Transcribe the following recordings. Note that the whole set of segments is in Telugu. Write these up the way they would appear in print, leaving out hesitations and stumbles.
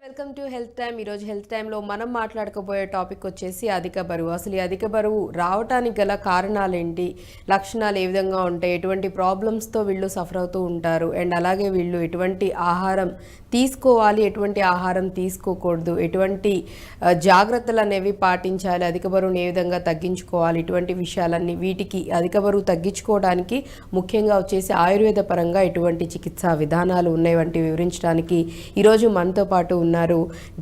Welcome to health time. ఈరోజు హెల్త్ టైంలో మనం మాట్లాడుకోబోయే టాపిక్ వచ్చేసి అధిక బరువు. అసలు ఈ అధిక బరువు రావటానికి గల కారణాలు ఏంటి, లక్షణాలు ఏ విధంగా ఉంటాయి, ఎటువంటి ప్రాబ్లమ్స్తో వీళ్ళు సఫర్ అవుతూ ఉంటారు, అండ్ అలాగే వీళ్ళు ఎటువంటి ఆహారం తీసుకోవాలి, ఎటువంటి ఆహారం తీసుకోకూడదు, ఎటువంటి జాగ్రత్తలు అనేవి పాటించాలి, అధిక బరువుని ఏ విధంగా తగ్గించుకోవాలి, ఇటువంటి విషయాలన్నీ వీటికి అధిక బరువు తగ్గించుకోవడానికి ముఖ్యంగా వచ్చేసి ఆయుర్వేద పరంగా ఎటువంటి చికిత్సా విధానాలు ఉన్నాయి వంటివి వివరించడానికి ఈరోజు మనతో పాటు ఉన్నారు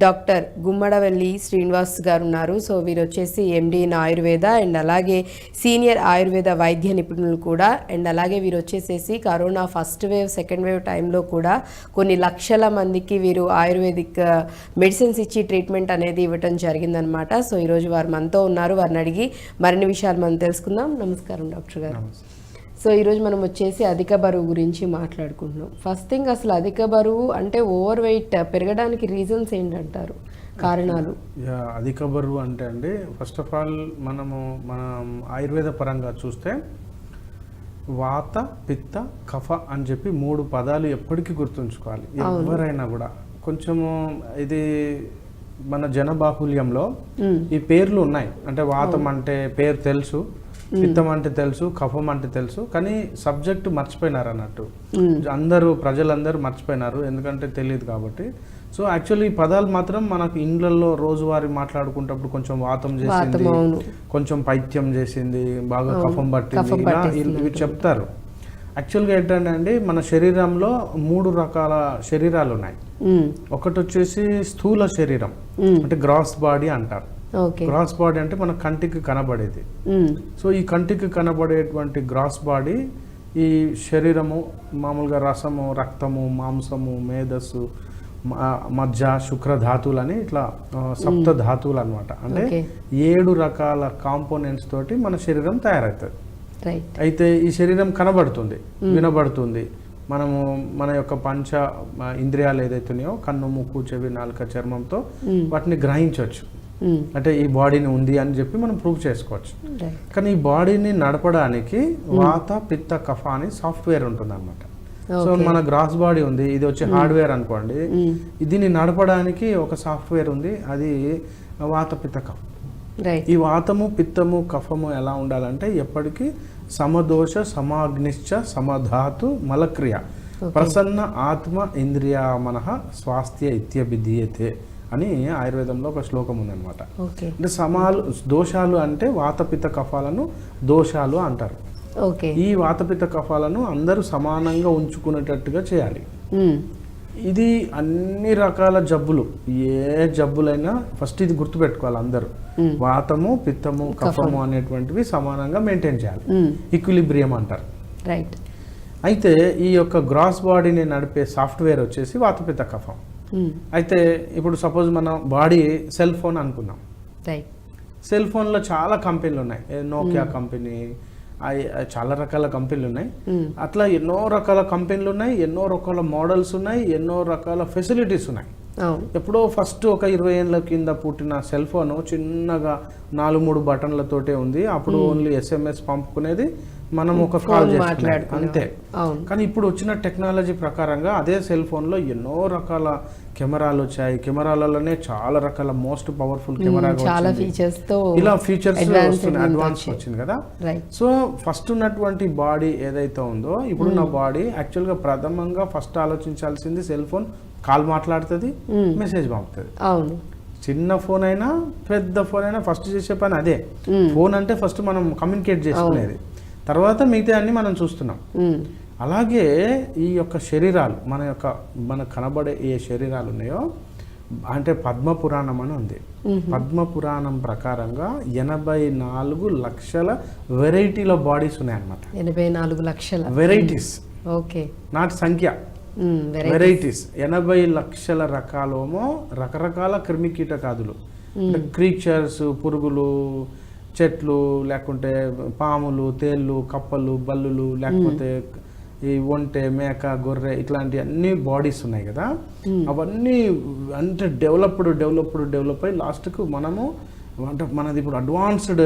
డాక్టర్ గుమ్మడవెల్లి శ్రీనివాస్ గారు ఉన్నారు. సో వీరు వచ్చేసి ఎండి ఇన్ ఆయుర్వేద అండ్ అలాగే సీనియర్ ఆయుర్వేద వైద్య నిపుణులు కూడా. అండ్ అలాగే వీరు వచ్చేసేసి corona first wave second wave టైంలో కూడా కొన్ని లక్షల మందికి వీరు ఆయుర్వేదిక్ మెడిసిన్స్ ఇచ్చి ట్రీట్మెంట్ అనేది ఇవ్వటం జరిగిందనమాట. సో ఈరోజు వారు మనతో ఉన్నారు, వారిని అడిగి మరిన్ని విషయాలు మనం తెలుసుకుందాం. నమస్కారం డాక్టర్ గారు. సో ఈరోజు మనం వచ్చేసి అధిక బరువు గురించి మాట్లాడుకుంటున్నాం. ఫస్ట్ థింగ్, అసలు అధిక బరువు అంటే ఓవర్ వెయిట్ పెరగడానికి రీజన్స్ ఏంటంటారు, కారణాలు? అధిక బరువు అంటే అండి, ఫస్ట్ ఆఫ్ ఆల్ మనం ఆయుర్వేద పరంగా చూస్తే వాత పిత్త కఫ అని చెప్పి 3 పదాలు ఎప్పటికీ గుర్తుంచుకోవాలి ఎవరైనా కూడా. కొంచెము ఇది మన జనబాహుల్యంలో ఈ పేర్లు ఉన్నాయి. అంటే వాతం అంటే పేరు తెలుసు, పిత్తం అంటే తెలుసు, కఫం అంటే తెలుసు, కానీ సబ్జెక్ట్ మర్చిపోయినారు అన్నట్టు. ప్రజలందరూ మర్చిపోయినారు, ఎందుకంటే తెలియదు కాబట్టి. సో యాక్చువల్లీ ఈ పదాలు మాత్రం మనకు ఇండ్లలో రోజువారీ మాట్లాడుకుంటప్పుడు కొంచెం వాతం చేసింది, కొంచెం పైత్యం చేసింది, బాగా కఫం పట్టింది, ఇవి చెప్తారు. యాక్చువల్గా ఏంటంటే అండి, మన శరీరంలో 3 రకాల శరీరాలు ఉన్నాయి. ఒకటి వచ్చేసి స్థూల శరీరం, అంటే గ్రాస్ బాడీ అంటారు. గ్రాస్ బాడీ అంటే మన కంటికి కనబడేది. సో ఈ కంటికి కనబడేటువంటి గ్రాస్ బాడీ, ఈ శరీరము మామూలుగా రసము, రక్తము, మాంసము, మేధస్సు, మజ్జ, శుక్రధాతువులని ఇట్లా సప్త ధాతువులు అనమాట. అంటే 7 రకాల కాంపోనెంట్స్ తోటి మన శరీరం తయారవుతుంది. అయితే ఈ శరీరం కనబడుతుంది, వినబడుతుంది. మన యొక్క పంచ ఇంద్రియాలు ఏదైతున్నాయో, కన్ను, ముక్కు, చెవి, నాలుక, చర్మంతో వాటిని గ్రహించవచ్చు. అంటే ఈ బాడీని ఉంది అని చెప్పి మనం ప్రూవ్ చేసుకోవచ్చు. కానీ ఈ బాడీని నడపడానికి వాత పిత్త కఫ అని సాఫ్ట్వేర్ ఉంటుంది అనమాట. సో మన గ్రాస్ బాడీ ఉంది, ఇది వచ్చి హార్డ్వేర్ అనుకోండి. దీన్ని నడపడానికి ఒక సాఫ్ట్వేర్ ఉంది, అది వాత పిత్త కఫం. ఈ వాతము పిత్తము కఫము ఎలా ఉండాలంటే ఎప్పటికీ సమదోష సమాగ్నిశ్చ సమధాతు మలక్రియ ప్రసన్న ఆత్మ ఇంద్రియా మనః స్వాస్థ్య ఇత్యభిధీయతే అని ఆయుర్వేదంలో ఒక శ్లోకం ఉందన్నమాట. అంటే దోషాలు అంటే వాతపిత్త కఫాలను దోషాలు అంటారు. ఈ వాతపిత్త కఫాలను అందరూ సమానంగా ఉంచుకునేటట్టుగా చేయాలి. ఇది అన్ని రకాల జబ్బులు, ఏ జబ్బులైనా ఫస్ట్ ఇది గుర్తుపెట్టుకోవాలి అందరూ. వాతము పిత్తము కఫము అనేటువంటివి సమానంగా మెయింటైన్ చేయాలి, ఈక్విలిబ్రియం అంటారు. రైట్. అయితే ఈ యొక్క గ్రాస్ బాడీని నడిపే సాఫ్ట్వేర్ వచ్చేసి వాతపిత్త కఫం. అయితే ఇప్పుడు సపోజ్ మన బాడీ సెల్ ఫోన్ అనుకుందాం. సెల్ ఫోన్లో చాలా కంపెనీలు ఉన్నాయి, నోకియా కంపెనీ, చాలా రకాల కంపెనీలు ఉన్నాయి. అట్లా ఎన్నో రకాల కంపెనీలు ఉన్నాయి, ఎన్నో రకాల మోడల్స్ ఉన్నాయి, ఎన్నో రకాల ఫెసిలిటీస్ ఉన్నాయి. ఎప్పుడో ఫస్ట్ ఒక 20 ఏళ్ళ కింద పుట్టిన సెల్ ఫోన్ చిన్నగా 4-3 బటన్లతోటే ఉంది. అప్పుడు ఓన్లీ SMS పంపుకునేది, మనం ఒక కాల్ చేస్తున్నాం అంతే. కానీ ఇప్పుడు వచ్చిన టెక్నాలజీ ప్రకారంగా అదే సెల్ ఫోన్లో ఎన్నో రకాల కెమెరాలు వచ్చాయి. కెమెరాలలోనే చాలా రకాల మోస్ట్ పవర్ఫుల్ కెమెరా, ఇలా ఫీచర్స్ వస్తున్నాయి, అడ్వాన్స్ వచ్చింది కదా. సో ఫస్ట్ ఉన్నటువంటి బాడీ ఏదైతే ఉందో, ఇప్పుడున్న బాడీ యాక్చువల్గా ప్రథమంగా ఫస్ట్ ఆలోచించాల్సింది సెల్ ఫోన్. కాల్ మాట్లాడుతుంది, మెసేజ్ పంపుతుంది. చిన్న ఫోన్ అయినా పెద్ద ఫోన్ అయినా ఫస్ట్ చేసే పని అదే. ఫోన్ అంటే ఫస్ట్ మనం కమ్యూనికేట్ చేసుకునేది, తర్వాత మిగతా అన్ని మనం చూస్తున్నాం. అలాగే ఈ యొక్క శరీరాలు, మన కనబడే ఏ శరీరాలు ఉన్నాయో, అంటే పద్మపురాణం అని ఉంది. పద్మపురాణం ప్రకారంగా 84 లక్షల వెరైటీల బాడీస్ ఉన్నాయన్నమాట. 84 లక్షల వెరైటీస్, నాటి సంఖ్య, వెరైటీస్. 80 లక్షల రకాలేమో రకరకాల క్రిమి కీటకాదులు, క్రీచర్స్, పురుగులు, చెట్లు, లేకుంటే పాములు, తేళ్ళు, కప్పలు, బల్లులు, లేకపోతే ఈ ఒంటె, మేక, గొర్రె, ఇట్లాంటి అన్ని బాడీస్ ఉన్నాయి కదా. అవన్నీ అంటే డెవలప్ అయ్యి లాస్ట్కు మనది ఇప్పుడు అడ్వాన్స్డ్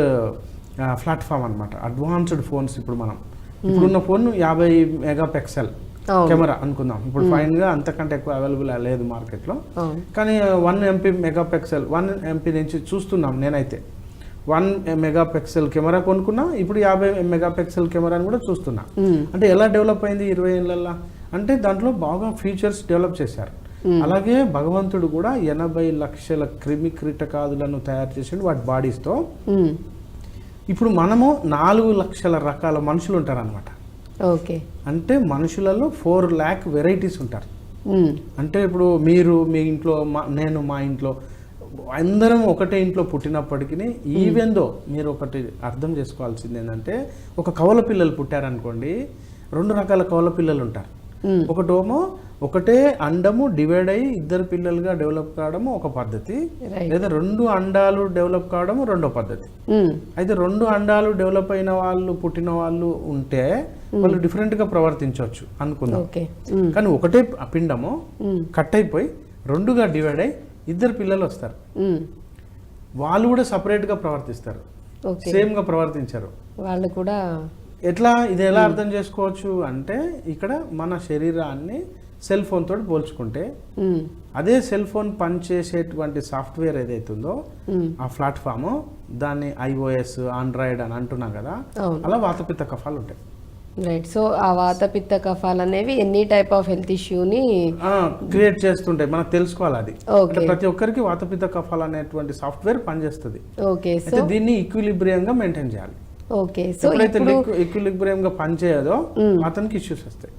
ప్లాట్ఫామ్ అనమాట. అడ్వాన్స్డ్ ఫోన్స్ ఇప్పుడున్న ఫోన్ 50 మెగాపిక్సెల్ కెమెరా అనుకుందాం. ఇప్పుడు ఫైన్ గా అంతకంటే ఎక్కువ అవైలబుల్ లేదు మార్కెట్లో. కానీ 1 MP మెగాపిక్సెల్ 1 MP నుంచి చూస్తున్నాం. నేనైతే 1 మెగాపిక్సెల్ కెమెరా కొనుక్కున్నా, ఇప్పుడు 50 మెగాపిక్సెల్ కెమెరాని కూడా చూస్తున్నా. అంటే ఎలా డెవలప్ అయింది 20 ఏళ్ళల్లో అంటే దాంట్లో బాగా ఫీచర్స్ డెవలప్ చేశారు. అలాగే భగవంతుడు కూడా 80 లక్షల క్రిమి కీటకాదులను తయారు చేసిండు వాటి బాడీస్తో. ఇప్పుడు మనము 4 లక్షల రకాల మనుషులు ఉంటారు అనమాట. ఓకే, అంటే మనుషులలో 4 lakh వెరైటీస్ ఉంటారు. అంటే ఇప్పుడు మీరు మీ ఇంట్లో, నేను మా ఇంట్లో, అందరం ఒకటే ఇంట్లో పుట్టినప్పటికీ ఈవెన్ దో మీరు ఒకటి అర్థం చేసుకోవాల్సింది ఏంటంటే, ఒక కవల పిల్లలు పుట్టారనుకోండి, 2 రకాల కవల పిల్లలు ఉంటారు. ఒకటేమో ఒకటే అండము డివైడ్ అయ్యి 2 పిల్లలుగా డెవలప్ కావడము ఒక పద్ధతి, లేదా 2 అండాలు డెవలప్ కావడము రెండో పద్ధతి. అయితే 2 అండాలు డెవలప్ అయిన వాళ్ళు పుట్టిన వాళ్ళు ఉంటే వాళ్ళు డిఫరెంట్ గా ప్రవర్తించవచ్చు అనుకుందాం. కానీ ఒకటే పిండము కట్ అయిపోయి 2గా డివైడ్ అయ్యి 2 పిల్లలు వస్తారు. వాళ్ళు కూడా సపరేట్ గా ప్రవర్తిస్తారు, సేమ్ గా ప్రవర్తించారు వాళ్ళు కూడా. ఎట్లా ఇది ఎలా అర్థం చేసుకోవచ్చు అంటే, ఇక్కడ మన శరీరాన్ని సెల్ ఫోన్ తోటి పోల్చుకుంటే, అదే సెల్ ఫోన్ పనిచేసేటువంటి సాఫ్ట్వేర్ ఏదైతుందో ఆ ప్లాట్ఫామ్, దాన్ని iOS ఆండ్రాయిడ్ అని అంటున్నాం కదా, అలా వాతపిత్త కఫాలు ఉంటాయి. రైట్. సో ఆ వాతపిత్త కఫాలు అనేవి ఎనీ టైప్ ఆఫ్ హెల్త్ ఇష్యూని క్రియేట్ చేస్తుంటాయి. మనకు తెలుసుకోవాలి అది. ప్రతి ఒక్కరికి వాతపిత్త కఫాలు అనేటువంటి సాఫ్ట్వేర్ పనిచేస్తుంది. ఓకే, సో దీన్ని ఈక్విలిబ్రియంగా మెయింటైన్ చేయాలి. ఓకే, సో ఎప్పుడైతే ఈక్విలిబ్రియంగా పనిచేయదో అతనికి ఇష్యూస్ వస్తాయి.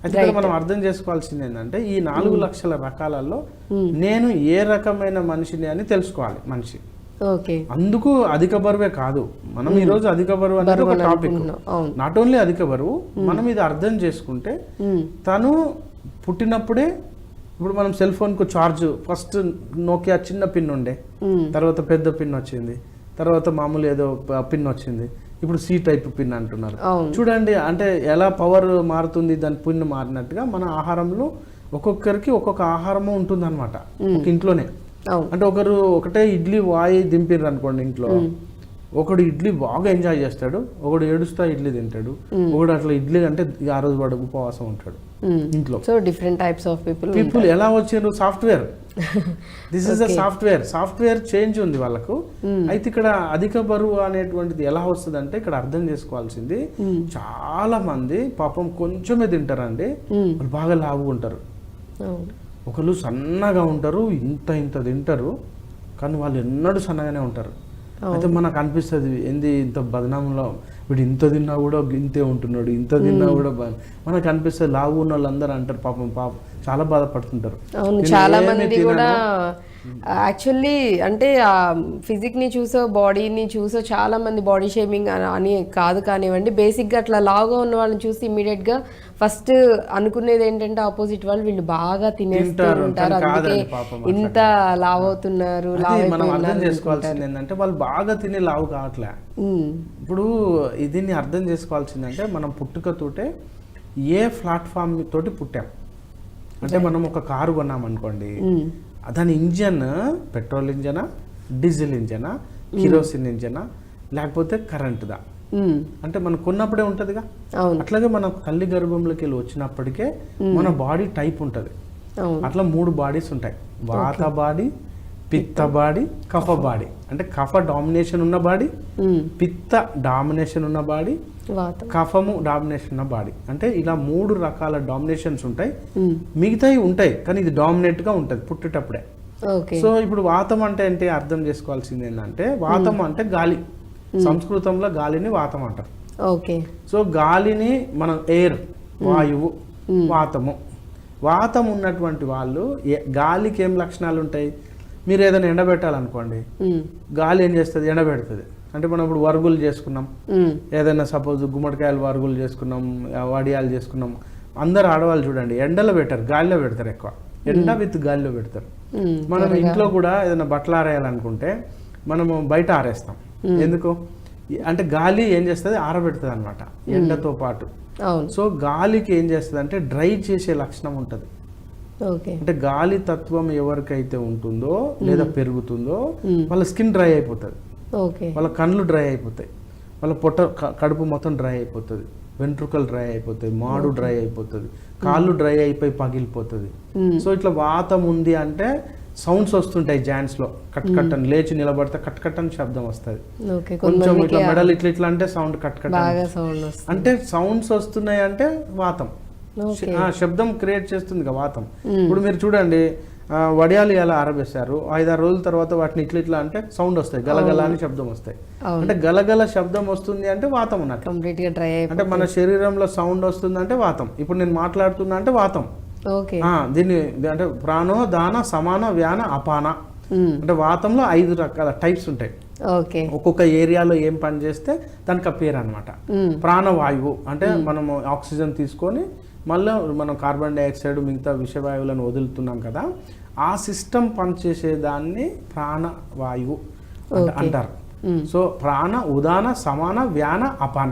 అయితే మనం అర్థం చేసుకోవాల్సింది ఏంటంటే, ఈ 4 లక్షల రకాలలో నేను ఏ రకమైన మనిషిని అని తెలుసుకోవాలి మనిషి. అందుకు అధిక బరువే కాదు, మనం ఈ రోజు అధిక బరువు అనేది ఒక టాపిక్. నాట్ ఓన్లీ అధిక బరువు, మనం ఇది అర్థం చేసుకుంటే, తను పుట్టినప్పుడే, ఇప్పుడు మనం సెల్ ఫోన్ కు చార్జ్ ఫస్ట్ నోకియా చిన్న పిన్ ఉండే, తర్వాత పెద్ద పిన్ వచ్చింది, తర్వాత మామూలు ఏదో పిన్ వచ్చింది, ఇప్పుడు సి టైప్ పిన్ అంటున్నారు. చూడండి అంటే ఎలా పవర్ మారుతుంది, దాని పిన్ మారినట్టుగా మన ఆహారంలో ఒక్కొక్కరికి ఒక్కొక్క ఆహారము ఉంటుంది అనమాట ఒక ఇంట్లోనే. అంటే ఒకటే ఇడ్లీ వాయి దింపిర్రు అనుకోండి ఇంట్లో, ఒకడు ఇడ్లీ బాగా ఎంజాయ్ చేస్తాడు, ఒకడు ఏడుస్తా ఇడ్లీ తింటాడు, ఒకడు అట్లా ఇడ్లీ అంటే ఆ రోజు వాడు ఉపవాసం ఉంటాడు ఇంట్లో. So different types of people ఎలా వచ్చారు? Software. This is the software change ఉంది వాళ్ళకు. అయితే ఇక్కడ అధిక బరువు అనేటువంటిది ఎలా వస్తుంది అంటే, ఇక్కడ అర్థం చేసుకోవాల్సింది, చాలా మంది పాపం కొంచెమే తింటారండి, వాళ్ళు బాగా లావుగా ఉంటారు. ఒకళ్ళు సన్నగా ఉంటారు, ఇంత తింటారు, కానీ వాళ్ళు ఎన్నడూ సన్నగానే ఉంటారు. అయితే మనకు అనిపిస్తుంది, ఏంది ఇంత బదనాంలో వీడు ఇంత తిన్నా కూడా ఇంతే ఉంటున్నాడు, ఇంత తిన్నా కూడా మనకు అనిపిస్తుంది. లావు ఉన్న వాళ్ళందరూ అంటారు పాపం చాలా బాధపడుతుంటారు. అవును, చాలా మంది కూడా యాక్చువల్లీ అంటే ఫిజిక్ ని చూసో బాడీని చూసో చాలా మంది బాడీ షేమింగ్ అని కాదు కానివ్వండి, బేసిక్గా అట్లా లావుగా ఉన్న వాళ్ళని చూసి ఇమీడియట్ గా ఫస్ట్ అనుకునేది ఏంటంటే ఆపోజిట్ వాళ్ళు వీళ్ళు బాగా తినేస్తూ ఉంటారు, అందుకే ఇంత లావు అవుతున్నారు. మనం అర్థం చేసుకోవాల్సింది ఏంటంటే, వాళ్ళు బాగా తిని లావు కావట్లే. ఇప్పుడు దీన్ని అర్థం చేసుకోవాల్సిందంటే, మనం పుట్టుకతోటే ఏ ప్లాట్ఫామ్ తోటి పుట్టాం. అంటే మనం ఒక కారు కొన్నాం అనుకోండి, దాని ఇంజన్ పెట్రోల్ ఇంజనా, డీజిల్ ఇంజనా, కిరోసిన్ ఇంజనా, లేకపోతే కరెంటుదా, అంటే మనం కొన్నప్పుడే ఉంటదిగా. అట్లాగే మన తల్లి గర్భంలోకి వెళ్ళి వచ్చినప్పటికే మన బాడీ టైప్ ఉంటది. అట్లా 3 బాడీస్ ఉంటాయి: వాత బాడీ, పిత్త బాడీ, కఫ బాడీ. అంటే కఫ డామినేషన్ ఉన్న బాడీ, పిత్త డామినేషన్ ఉన్న బాడీ, కఫము డామినేషన్ ఉన్న బాడీ. అంటే ఇలా 3 రకాల డామినేషన్స్ ఉంటాయి. మిగతాయి ఉంటాయి కానీ ఇది డామినేట్ గా ఉంటది పుట్టేటప్పుడే. సో ఇప్పుడు వాతం అంటే ఏంటి అర్థం చేసుకోవాల్సింది ఏంటంటే, వాతం అంటే గాలి. సంస్కృతంలో గాలిని వాతం అంటారు. సో గాలిని మనం ఎయిర్, వాయువు, వాతము. వాతం ఉన్నటువంటి వాళ్ళు గాలికి ఏం లక్షణాలు ఉంటాయి? మీరు ఏదైనా ఎండబెట్టాలనుకోండి, గాలి ఏం చేస్తుంది? ఎండబెడుతుంది. అంటే మనం ఇప్పుడు వరుగులు చేసుకున్నాం, ఏదైనా సపోజ్ గుమ్మడికాయలు వరుగులు చేసుకున్నాం, వడియాలు చేసుకున్నాం. అందరు ఆడవాళ్ళు చూడండి ఎండలో పెట్టారు, గాలిలో పెడతారు. ఎక్కువ ఎండ విత్ గాలిలో పెడతారు. మనం ఇంట్లో కూడా ఏదైనా బట్టలు ఆరేయాలనుకుంటే మనము బయట ఆరేస్తాం. ఎందుకు అంటే గాలి ఏం చేస్తుంది? ఆరబెడుతుంది అనమాట ఎండతో పాటు. సో గాలికి ఏం చేస్తుంది అంటే డ్రై చేసే లక్షణం ఉంటుంది. అంటే గాలి తత్వం ఎవరికైతే ఉంటుందో లేదా పెరుగుతుందో వాళ్ళ స్కిన్ డ్రై అయిపోతుంది, వాళ్ళ కళ్ళు డ్రై అయిపోతాయి, వాళ్ళ కడుపు మొత్తం డ్రై అయిపోతుంది. వెంట్రుకలు డ్రై అయిపోతాయి, మాడు డ్రై అయిపోతుంది, కాళ్ళు డ్రై అయిపోయి పగిలిపోతుంది. సో ఇట్లా వాతం ఉంది అంటే సౌండ్స్ వస్తుంటాయి జాయింట్స్ లో, కట్ కట్ అని లేచి నిలబడితే కట్ కట్ అని శబ్దం వస్తుంది. కొంచెం ఇట్లా మెడల్ ఇట్లా ఇట్లా అంటే సౌండ్ కట్ కట్ అంటే సౌండ్స్ వస్తున్నాయి అంటే వాతం శబ్దం క్రియేట్ చేస్తుంది కదా వాతం. ఇప్పుడు మీరు చూడండి వడియాలు ఇలా ఆరబేశారు, 5-6 రోజుల తర్వాత వాటిని ఇట్లా ఇట్లా అంటే సౌండ్ వస్తాయి, గలగల అని శబ్దం వస్తాయి. అంటే గలగల శబ్దం వస్తుంది అంటే వాతం ఉన్నట్టు. అంటే మన శరీరంలో సౌండ్ వస్తుంది అంటే వాతం. ఇప్పుడు నేను మాట్లాడుతున్నా అంటే వాతం. దీన్ని అంటే ప్రాణో దాన సమాన వ్యాన అపాన అంటే వాతంలో 5 రకాల టైప్స్ ఉంటాయి. ఒక్కొక్క ఏరియాలో ఏం పని చేస్తే దానికి ఆ పేరు అనమాట. ప్రాణవాయువు అంటే మనము ఆక్సిజన్ తీసుకొని మళ్ళీ మనం కార్బన్ డైఆక్సైడ్ మిగతా విషవాయువులను వదులుతున్నాం కదా, ఆ సిస్టమ్ పనిచేసే దాన్ని ప్రాణవాయువు అంటారు. సో ప్రాణ ఉదాన సమాన వ్యాన అపాన.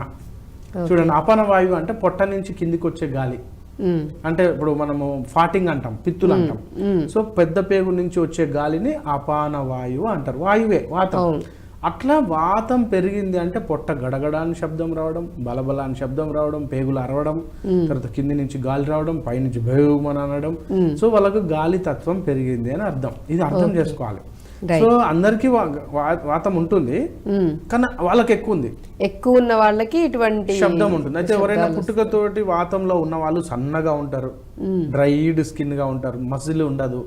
చూడండి, అపాన వాయువు అంటే పొట్ట నుంచి కిందికి వచ్చే గాలి. అంటే ఇప్పుడు మనము ఫాటింగ్ అంటాం, పిత్తులు అంటాం. సో పెద్ద పేగు నుంచి వచ్చే గాలిని అపాన వాయువు అంటారు. వాయువే వాతం. అట్లా వాతం పెరిగింది అంటే పొట్ట గడగడాని శబ్దం రావడం, బలబలాని శబ్దం రావడం, పేగులు అరవడం, తర్వాత కింది నుంచి గాలి రావడం, పైనుంచి భేమని అనడం. సో వాళ్ళకు గాలి తత్వం పెరిగింది అని అర్థం. ఇది అర్థం చేసుకోవాలి. సో అందరికి వాతం ఉంటుంది, కానీ వాళ్ళకి ఎక్కువ ఉన్న వాళ్ళకి ఇటువంటి శబ్దం ఉంటుంది. అయితే ఎవరైనా పుట్టుకతోటి వాతంలో ఉన్న వాళ్ళు సన్నగా ఉంటారు, డ్రైడ్ స్కిన్ గా ఉంటారు, మజిల్ ఉండదు,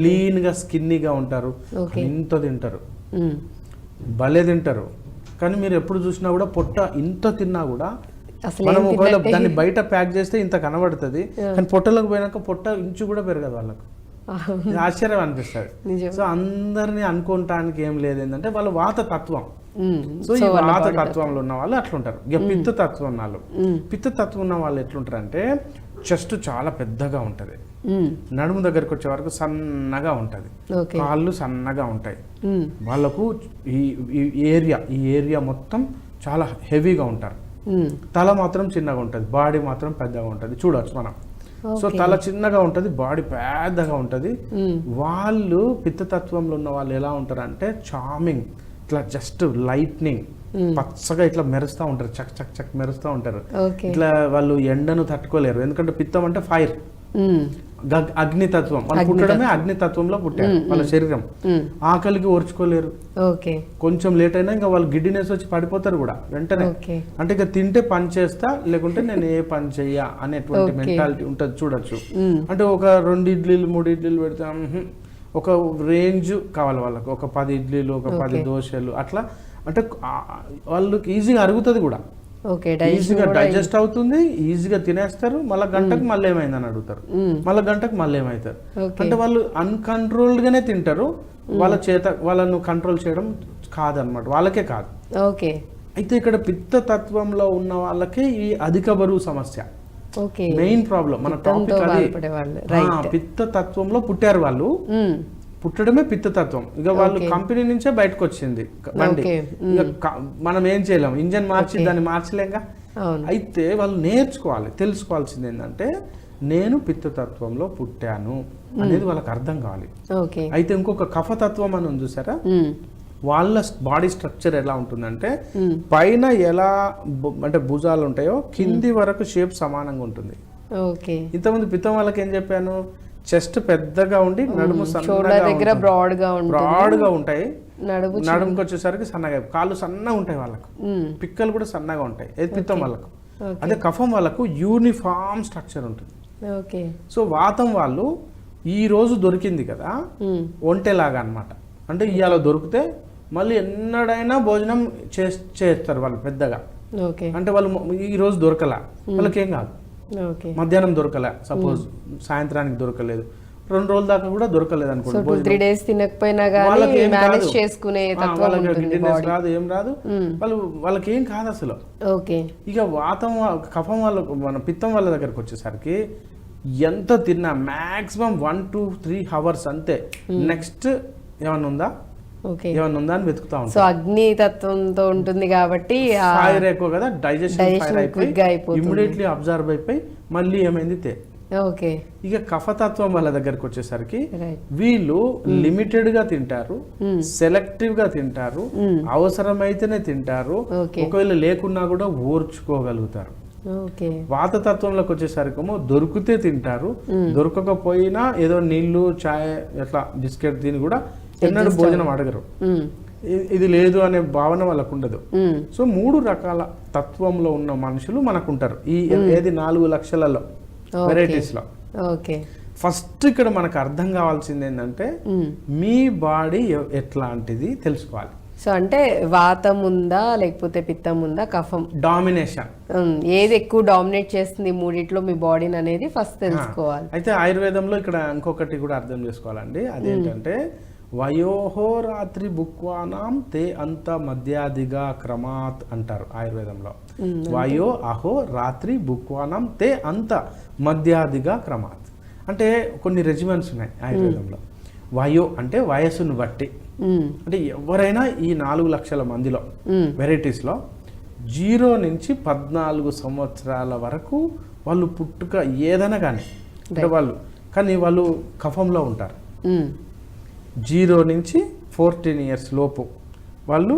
లీన్ గా స్కిన్నీగా ఉంటారు, ఇంత తింటారు, భలే తింటారు. కానీ మీరు ఎప్పుడు చూసినా కూడా పొట్ట ఇంత తిన్నా కూడా మనం ఒకవేళ దాన్ని బయట ప్యాక్ చేస్తే ఇంత కనబడుతుంది, కానీ పొట్టలోకి పోయినాక పొట్ట ఇంచు కూడా పెరగదు వాళ్ళకు. ఆశ్చర్యం అనిపిస్తుంది. సో అందరినీ అనుకోవటానికి ఏం లేదు, ఏంటంటే వాళ్ళ వాత తత్వం. సో ఈ వాత తత్వంలో ఉన్న వాళ్ళు అట్లుంటారు. ఇక పిత్త తత్వం ఉన్న వాళ్ళు, పిత్త తత్వం ఉన్న వాళ్ళు ఎట్లుంటారు అంటే చెస్ట్ చాలా పెద్దగా ఉంటది, నడుము దగ్గరకు వచ్చే వరకు సన్నగా ఉంటది, కాళ్ళు సన్నగా ఉంటాయి వాళ్ళకు. ఈ ఏరియా మొత్తం చాలా హెవీగా ఉంటారు. తల మాత్రం చిన్నగా ఉంటది, బాడీ మాత్రం పెద్దగా ఉంటది. చూడవచ్చు మనం. సో తల చిన్నగా ఉంటది, బాడీ పెద్దగా ఉంటది. వాళ్ళు పిత్తతత్వంలో ఉన్న వాళ్ళు ఎలా ఉంటారు అంటే చార్మింగ్, ఇట్లా జస్ట్ లైట్నింగ్, పచ్చగా ఇట్లా మెరుస్తూ ఉంటారు, చక్ చక్ చక్ మెరుస్తూ ఉంటారు. ఇట్లా వాళ్ళు ఎండను తట్టుకోలేరు, ఎందుకంటే పిత్తం అంటే ఫైర్, అగ్నితత్వం. వాళ్ళు పుట్టడమే అగ్నితత్వంలో పుట్టారు. వాళ్ళ శరీరం ఆకలికి ఓర్చుకోలేరు. కొంచెం లేట్ అయినా ఇంకా వాళ్ళు గిడ్డినెస్ వచ్చి పడిపోతారు కూడా వెంటనే. అంటే ఇక తింటే పని చేస్తా, లేకుంటే నేను ఏ పని చెయ్యా అనేటువంటి మెంటాలిటీ ఉంటుంది. చూడొచ్చు. అంటే ఒక 2 ఇడ్లీలు 3 ఇడ్లీలు పెడతా, ఒక రేంజ్ కావాలి వాళ్ళకి, ఒక 10 ఇడ్లీలు, ఒక 10 దోశలు అట్లా. అంటే వాళ్ళకి ఈజీగా అరుగుతుంది కూడా, ఈజీగా డైజెస్ట్ అవుతుంది, ఈజీగా తినేస్తారు. మళ్ళీ గంటకు మళ్ళీ ఏమైందని అడుగుతారు, మళ్ళీ గంటకు మళ్ళీ ఏమవుతారు. అంటే వాళ్ళు అన్కంట్రోల్డ్ గానే తింటారు. వాళ్ళ చేత వాళ్ళను కంట్రోల్ చేయడం కాదనమాట, వాళ్ళకే కాదు. అయితే ఇక్కడ పిత్త తత్వంలో ఉన్న వాళ్ళకే ఈ అధిక బరువు సమస్య మెయిన్ ప్రాబ్లం. మన టాపిక్ అది. పిత్త తత్వంలో పుట్టారు వాళ్ళు, పుట్టడమే పిత్తతత్వం. ఇక వాళ్ళు కంపెనీ నుంచే బయటకు వచ్చింది బండి, మనం ఏం చేయలేం, ఇంజన్ మార్చి దాన్ని మార్చలేంగా. అయితే వాళ్ళు నేర్చుకోవాలి, తెలుసుకోవాల్సింది ఏంటంటే నేను పిత్తతత్వంలో పుట్టాను అనేది వాళ్ళకి అర్థం కావాలి. అయితే ఇంకొక కఫతత్వం అని ఉంది చూసారా, వాళ్ళ బాడీ స్ట్రక్చర్ ఎలా ఉంటుందంటే పైన ఎలా అంటే భుజాలు ఉంటాయో కింది వరకు షేప్ సమానంగా ఉంటుంది. ఇంతకుముందు పిత్తం వాళ్ళకి ఏం చెప్పాను, చెస్ట్ పెద్దగా ఉండి నడుము సన్నగా బ్రాడ్గా ఉంటాయి, నడుముకి వచ్చేసరికి సన్నగా, కాళ్ళు సన్నగా ఉంటాయి వాళ్ళకు, పిక్కలు కూడా సన్నగా ఉంటాయి. అది పిత్తం వాళ్ళకు. అదే కఫం వాళ్ళకు యూనిఫామ్ స్ట్రక్చర్ ఉంటుంది. సో వాతం వాళ్ళు ఈ రోజు దొరికింది కదా ఒంటెలాగా అన్నమాట. అంటే ఇవాళ దొరికితే మళ్ళీ ఎన్నడైనా భోజనం చేస్తారు వాళ్ళు పెద్దగా. అంటే వాళ్ళు ఈ రోజు దొరకలా, వాళ్ళకేం కాదు. మధ్యాహ్నం దొరకలే, సపోజ్ సాయంత్రానికి దొరకలేదు, 2 రోజుల దాకా కూడా దొరకలేదు అనుకోండి, 3 days తినకపోయినా గానీ మేనేజ్ చేసుకునే తత్వం ఉంటుంది, రాదు ఏం రాదు, వాళ్ళకి ఏం కాదు అసలు. ఇక వాతం కఫం వాళ్ళ మన పిత్తం వాళ్ళ దగ్గరకు వచ్చేసరికి ఎంత తిన్నా మాక్సిమం 1 to 3 hours అంతే. నెక్స్ట్ ఏమన్నా ఉందా అని వెతుకుతా ఉంటాం. సో అగ్ని తత్వంతో ఉంటుంది కాబట్టి ఫైర్ ఎక్కువ కదా, డైజెషన్ ఫైర్ అయిపోయి ఇమ్మీడియట్లీ అబ్జర్వ్ అయిపోయి మళ్ళీ ఏమైంది ఇక కఫతత్వం వాళ్ళ దగ్గరకు వచ్చేసరికి వీళ్ళు లిమిటెడ్ గా తింటారు, సెలెక్టివ్ గా తింటారు, అవసరమైతేనే తింటారు, ఒకవేళ లేకున్నా కూడా ఓర్చుకోగలుగుతారు. ఓకే. వాత తత్వంలోకి వచ్చేసరికేమో దొరికితే తింటారు, దొరకకపోయినా ఏదో నీళ్లు చాయ్ ఎట్లా బిస్కెట్ దీని కూడా ఎన్నడూ భోజనం అడగరు. ఇది లేదు అనే భావన వాళ్ళకు ఉండదు. సో 3 రకాల తత్వంలో ఉన్న మనుషులు మనకు ఉంటారు ఈ ఏది 4 లక్షలలో వెరైటీస్ లో. ఓకే. ఫస్ట్ ఇక్కడ మనకు అర్థం కావాల్సింది ఏంటంటే మీ బాడీ ఎట్లాంటిది తెలుసుకోవాలి. సో అంటే వాతం ఉందా లేకపోతే పిత్తం ఉందా, కఫం డామినేషన్ ఏది ఎక్కువ డామినేట్ చేస్తుంది మూడిట్లో మీ బాడీని అనేది ఫస్ట్ తెలుసుకోవాలి. అయితే ఆయుర్వేదంలో ఇక్కడ ఇంకొకటి కూడా అర్థం చేసుకోవాలండి. అదేంటంటే వయోహో రాత్రి భుక్వానాం తే అంత మధ్యాదిగా క్రమాత్ అంటారు ఆయుర్వేదంలో. వయో అహో రాత్రి భుక్వానాం తే అంత మధ్యాదిగా క్రమాత్ అంటే కొన్ని రెజిమెంట్స్ ఉన్నాయి ఆయుర్వేదంలో. వయో అంటే వయస్సును బట్టి, అంటే ఎవరైనా ఈ 4 లక్షల మందిలో వెరైటీస్లో 0 నుంచి 14 సంవత్సరాల వరకు వాళ్ళు పుట్టుక ఏదైనా కానీ అంటే వాళ్ళు కఫంలో ఉంటారు. 0 నుంచి 14 ఇయర్స్ లోపు వాళ్ళు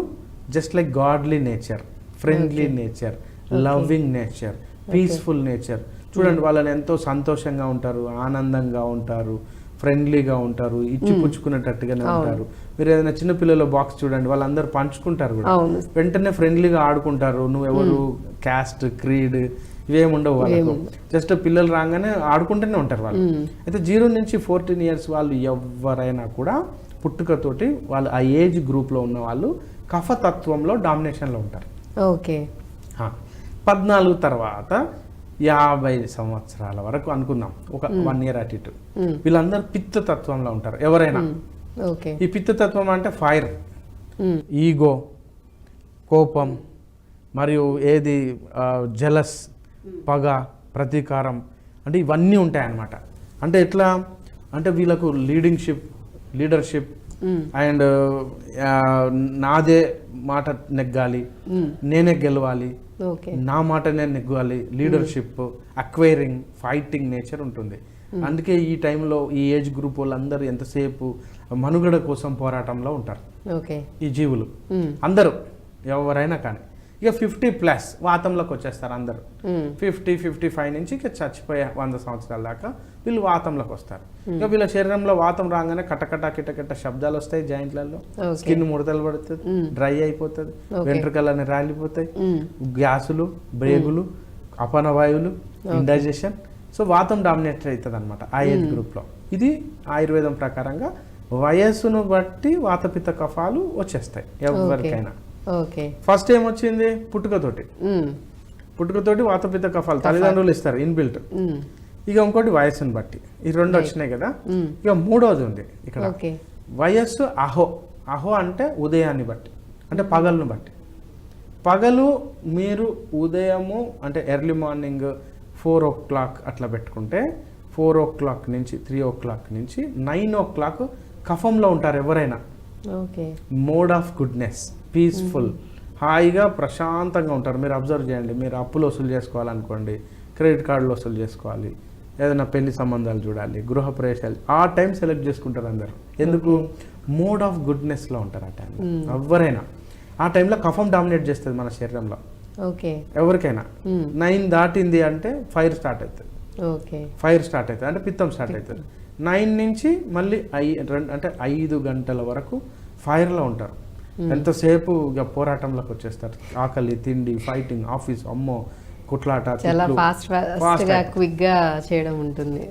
just like godly nature, friendly nature, loving nature, peaceful nature. చూడండి వాళ్ళని ఎంతో సంతోషంగా ఉంటారు, ఆనందంగా ఉంటారు, ఫ్రెండ్లీగా ఉంటారు, ఇచ్చి పుచ్చుకునేటట్టుగానే ఉంటారు. మీరు ఏదైనా చిన్న పిల్లల బాక్స్ చూడండి, వాళ్ళందరూ పంచుకుంటారు కూడా, వెంటనే ఫ్రెండ్లీగా ఆడుకుంటారు. నువ్వెవరు, క్యాస్ట్, క్రీడ్ ఇవేమి ఉండవు వాళ్ళకు. జస్ట్ పిల్లలు రాగానే ఆడుకుంటూనే ఉంటారు వాళ్ళు. అయితే 0 నుంచి 14 ఇయర్స్ వాళ్ళు ఎవరైనా కూడా పుట్టుకతోటి వాళ్ళు ఆ ఏజ్ గ్రూప్లో ఉన్న వాళ్ళు కఫతత్వంలో డామినేషన్లో ఉంటారు. ఓకే. 14 తర్వాత 50 సంవత్సరాల వరకు అనుకుందాం, ఒక 1 ఇయర్ అటు ఇటు, వీళ్ళందరూ పిత్తతత్వంలో ఉంటారు ఎవరైనా. ఈ పిత్తతత్వం అంటే ఫైర్, ఈగో, కోపం, మరియు ఏది జలస్, పగ, ప్రతీకారం, అంటే ఇవన్నీ ఉంటాయన్నమాట. అంటే ఎట్లా అంటే వీళ్ళకు లీడర్షిప్ అండ్ నాదే మాట నెగ్గాలి, నేనే గెలవాలి, నా మాటనే నెగ్గాలి, లీడర్షిప్, అక్వైరింగ్, ఫైటింగ్ నేచర్ ఉంటుంది. అందుకే ఈ టైంలో ఈ ఏజ్ గ్రూప్ వాళ్ళందరూ ఎంతసేపు మనుగడ కోసం పోరాటంలో ఉంటారు ఈ జీవులు అందరూ ఎవరైనా కానీ. ఇక 50+ వాతంలోకి వచ్చేస్తారు అందరూ. 50-55 నుంచి ఇక చచ్చిపోయే 100 సంవత్సరాల దాకా వీళ్ళు వాతంలోకి వస్తారు. ఇక వీళ్ళ శరీరంలో వాతం రాగానే కటకట కిటకట శబ్దాలు వస్తాయి, జాయింట్లలో స్కిన్ ముడతలు పడుతుంది, డ్రై అయిపోతుంది, వెంట్రుకలన్నీ రాలిపోతాయి, గ్యాసులు, బ్రేగులు, అపనవాయువులు, ఇండైజెషన్. సో వాతం డామినేట్ అవుతుంది అనమాట ఆ ఏజ్ గ్రూప్లో. ఇది ఆయుర్వేదం ప్రకారంగా వయస్సును బట్టి వాతపిత్త కఫాలు వచ్చేస్తాయి ఎవరికైనా. ఫస్ట్ ఏమొచ్చింది, పుట్టుకతోటి వాతపిత్త కఫాలు తల్లిదండ్రులు ఇస్తారు ఇన్బిల్ట్. ఇక ఇంకోటి వయస్సును బట్టి, ఈ 2 వచ్చినాయి కదా. ఇక 3వది ఉంది ఇక్కడ, వయస్సు అహో అంటే ఉదయాన్ని బట్టి, అంటే పగలును బట్టి. పగలు మీరు ఉదయము అంటే ఎర్లీ మార్నింగ్ 4 o'clock అట్లా పెట్టుకుంటే 4 o'clock నుంచి 3 o'clock నుంచి 9 o'clock కఫంలో ఉంటారు ఎవరైనా. మోడ్ ఆఫ్ గుడ్నెస్, పీస్ఫుల్, హాయిగా ప్రశాంతంగా ఉంటారు. మీరు అబ్జర్వ్ చేయండి, మీరు అప్పులు వసూలు చేసుకోవాలనుకోండి, క్రెడిట్ కార్డులు వసూలు చేసుకోవాలి, ఏదైనా పెళ్లి సంబంధాలు చూడాలి, గృహ ప్రవేశాలు, ఆ టైం సెలెక్ట్ చేసుకుంటారు అందరు. ఎందుకు, మోడ్ ఆఫ్ గుడ్నెస్లో ఉంటారు ఆ టైంలో ఎవరైనా. ఆ టైంలో కఫం డామినేట్ చేస్తుంది మన శరీరంలో ఎవరికైనా. 9 దాటింది అంటే ఫైర్ స్టార్ట్ అవుతుంది, అంటే పిత్తం స్టార్ట్ అవుతుంది. 9 నుంచి మళ్ళీ అంటే 5 గంటల వరకు ఫైర్లో ఉంటారు. ఎంతసేపు ఇక పోరాటంలోకి వచ్చేస్తారు. ఆకలి, తిండి, ఫైటింగ్, ఆఫీస్, అమ్మో, కుట్లాట,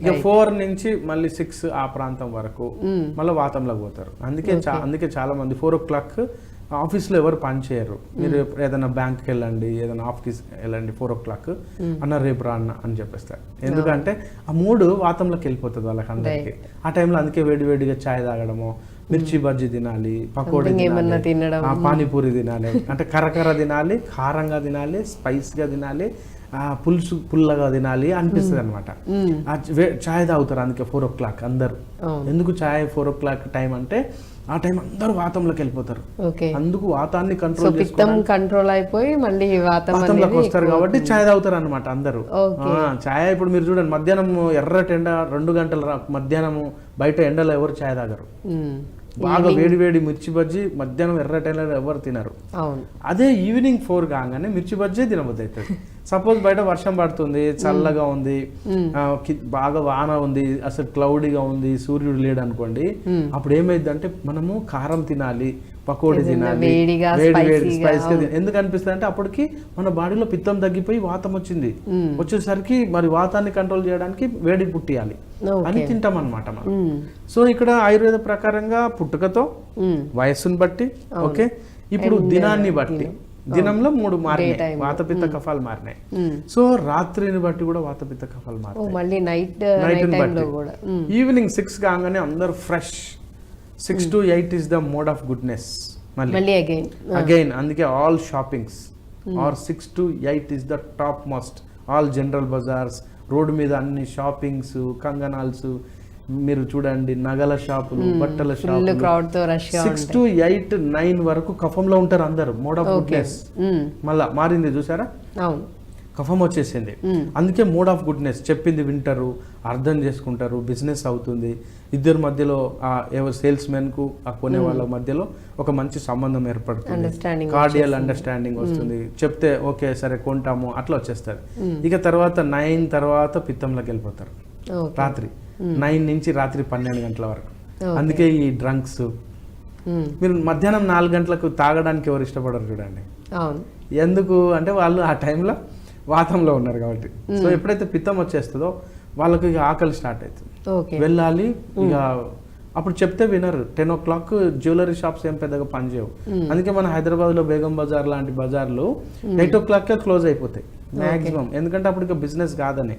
ఇక 4 నుంచి మళ్ళీ 6 ఆ ప్రాంతం వరకు మళ్ళీ వాతంలోకి పోతారు. అందుకే చాలా మంది 4 o'clock ఆఫీస్లో ఎవరు పని చేయరు. మీరు ఏదైనా బ్యాంక్కి వెళ్ళండి, ఏదైనా ఆఫీస్కి వెళ్ళండి 4 o'clock అన్న రేపు రా అన్న అని చెప్పేస్తారు. ఎందుకంటే ఆ 3 వాతంలోకి వెళ్ళిపోతుంది వాళ్ళకి అందరికీ ఆ టైంలో. అందుకే వేడివేడిగా చాయ్ తాగడము, మిర్చి బజ్జీ తినాలి, పకోడీ తినాలి, పానీపూరి తినాలి, అంటే కరకర తినాలి, కారంగా తినాలి, స్పైస్గా తినాలి, పులుసు పుల్లగా తినాలి అనిపిస్తుంది అనమాట. చాయ్ తాగుతారు అందుకే 4 o'clock అందరు. ఎందుకు చాయ్ 4 o'clock టైం అంటే ఆ టైం అందరూ వాతంలోకి వెళ్ళిపోతారు. అందుకు వాతాన్ని కంట్రోల్ అయిపోయి మళ్ళీ వాతంలోకి వస్తారు కాబట్టి చాయ్ తాగుతారు అనమాట అందరూ. చాయ్ ఇప్పుడు మీరు చూడండి, మధ్యాహ్నం ఎర్రటి ఎండ 2 గంటల మధ్యాహ్నం బయట ఎండలో ఎవరు చాయ్ తాగరు. బాగా వేడి మిర్చి బజ్జీ మధ్యాహ్నం ఎర్రటి ఎండలో ఎవరు తినరు. అదే ఈవినింగ్ 4 కాగానే మిర్చి బజ్జీ తినబోద్ది అవుతుంది. సపోజ్ బయట వర్షం పడుతుంది, చల్లగా ఉంది, బాగా వాన ఉంది, అసలు క్లౌడీగా ఉంది, సూర్యుడు లేడు అనుకోండి, అప్పుడు ఏమైంది అంటే మనము కారం తినాలి, పకోడీ తినాలి, వేడి స్పైసీగా ఎందుకు అనిపిస్తుంది అంటే అప్పటికి మన బాడీలో పిత్తం తగ్గిపోయి వాతం వచ్చింది, వచ్చేసరికి మరి వాతాన్ని కంట్రోల్ చేయడానికి వేడి పుట్టియాలి అని తింటాం అనమాట మనం. సో ఇక్కడ ఆయుర్వేద ప్రకారంగా పుట్టుకతో, వయస్సును బట్టి, ఓకే, ఇప్పుడు దినాన్ని బట్టి, దినంలో 3 మారినాయి, వాతపిత్త కఫాలు మారినాయి. సో రాత్రిని బట్టి కూడా వాతపిత్త కఫాలు మారినాయి, నైట్ని బట్టి. ఈవినింగ్ 6 కాగానే అందరు fresh. 6 to 8 is the mode of goodness. మళ్ళీ అగైన్ అందుకే all shoppings are 6 to 8 is the top most. All general bazaars, రోడ్డు మీద అన్ని షాపింగ్స్, కంగనాల్స్, మీరు చూడండి నగల షాపులు, బట్టల షాపులు. 6 to 8, 9 వరకు కఫంలో ఉంటారు అందరు. మోడ్ ఆఫ్ గుడ్నెస్ మళ్ళా మారింది చూసారా, కఫం వచ్చేసింది. అందుకే మోడ్ ఆఫ్ గుడ్నెస్ చెప్పింది వింటారు, అర్థం చేసుకుంటారు, బిజినెస్ అవుతుంది. ఇద్దరు మధ్యలో ఎవరు సేల్స్ మెన్ కు ఆ కొనే వాళ్ళ మధ్యలో ఒక మంచి సంబంధం ఏర్పడుతుంది, కార్డియల్ అండర్స్టాండింగ్ వస్తుంది. చెప్తే ఓకే సరే కొంటాము అట్లా వచ్చేస్తారు. ఇక తర్వాత 9 తర్వాత పిత్తంలోకి వెళ్ళిపోతారు రాత్రి 9 నుంచి రాత్రి 12 గంటల వరకు. అందుకే ఈ డ్రంక్స్, మీరు మధ్యాహ్నం 4 గంటలకు తాగడానికి ఎవరు ఇష్టపడరు చూడండి. ఎందుకు అంటే వాళ్ళు ఆ టైంలో వాతంలో ఉన్నారు కాబట్టి. సో ఎప్పుడైతే పిత్తం వచ్చేస్తుందో వాళ్ళకి ఇక ఆకలి స్టార్ట్ అవుతుంది, వెళ్ళాలి. ఇక అప్పుడు చెప్తే వినరు. 10 o'clock జ్యువెలరీ షాప్స్ ఏం పెద్దగా పనిచేయవు. అందుకే మన హైదరాబాద్లో బేగం బజార్ లాంటి బజార్లు 8 o'clock క్లోజ్ అయిపోతాయి మ్యాక్సిమం, ఎందుకంటే అప్పుడు ఇక బిజినెస్ కాదని.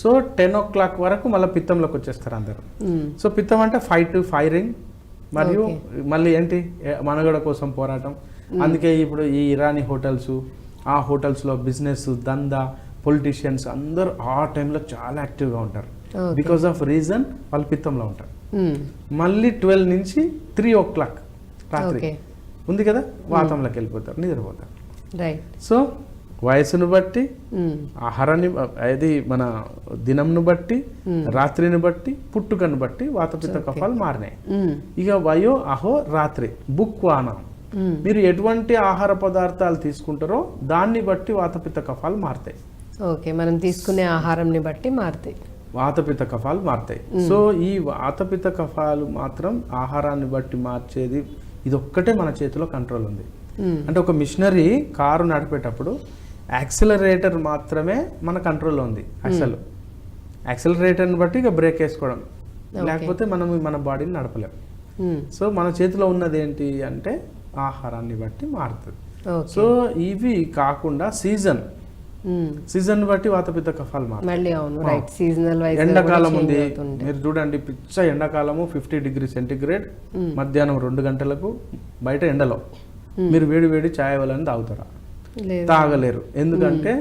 సో 10 o'clock వరకు మళ్ళీ పిత్తంలోకి వచ్చేస్తారు అందరు. సో పిత్తం అంటే ఫైట్, ఫైరింగ్, మరియు మళ్ళీ ఏంటి మనుగడ కోసం పోరాటం. అందుకే ఇప్పుడు ఈ ఇరానీ హోటల్స్, ఆ హోటల్స్లో బిజినెస్, దందా, పొలిటీషియన్స్ అందరూ ఆ టైంలో చాలా యాక్టివ్గా ఉంటారు. బికాస్ ఆఫ్ రీజన్ వాళ్ళు పిత్తంలో ఉంటారు. మళ్ళీ 12 నుంచి 3 o'clock రాత్రి ఉంది కదా, వాతంలోకి వెళ్ళిపోతారు, నిద్రపోతారు. సో వయసును బట్టి, ఆహారాన్ని, అది మన దినంను బట్టి, రాత్రిని బట్టి, పుట్టుకను బట్టి వాతపిత్త కఫాలు మారినాయి. ఇక వయో, అహో, రాత్రి, బుక్వానం, మీరు ఎటువంటి ఆహార పదార్థాలు తీసుకుంటారో దాన్ని బట్టి వాతపిత్త కఫాలు మారుతాయి. ఓకే, మనం తీసుకునే ఆహారంని బట్టి మారుతాయి, వాతపిత్త కఫాలు మారుతాయి. సో ఈ వాతపిత్త కఫాలు మాత్రం ఆహారాన్ని బట్టి మార్చేది ఇదొక్కటే మన చేతిలో కంట్రోల్ ఉంది. అంటే ఒక మిషనరీ కారు నడిపేటప్పుడు యాక్సిలరేటర్ మాత్రమే మన కంట్రోల్లో ఉంది. అసలు యాక్సిలరేటర్ని బట్టి ఇక బ్రేక్ వేసుకోవడం, లేకపోతే మనం మన బాడీని నడపలేం. సో మన చేతిలో ఉన్నది ఏంటి అంటే ఆహారాన్ని బట్టి మారుతుంది. సో ఇవి కాకుండా సీజన్ బట్టి వాతపిత్త కఫాలు మారుతాయి. ఎండాకాలం ఉంది, మీరు చూడండి పిచ్చ ఎండాకాలము, 50 degrees సెంటిగ్రేడ్, మధ్యాహ్నం 2 గంటలకు బయట ఎండలో మీరు వేడి వేడి ఛాయ్ వాళ్ళని తాగుతారా? తాగలేరు. ఎందుకంటే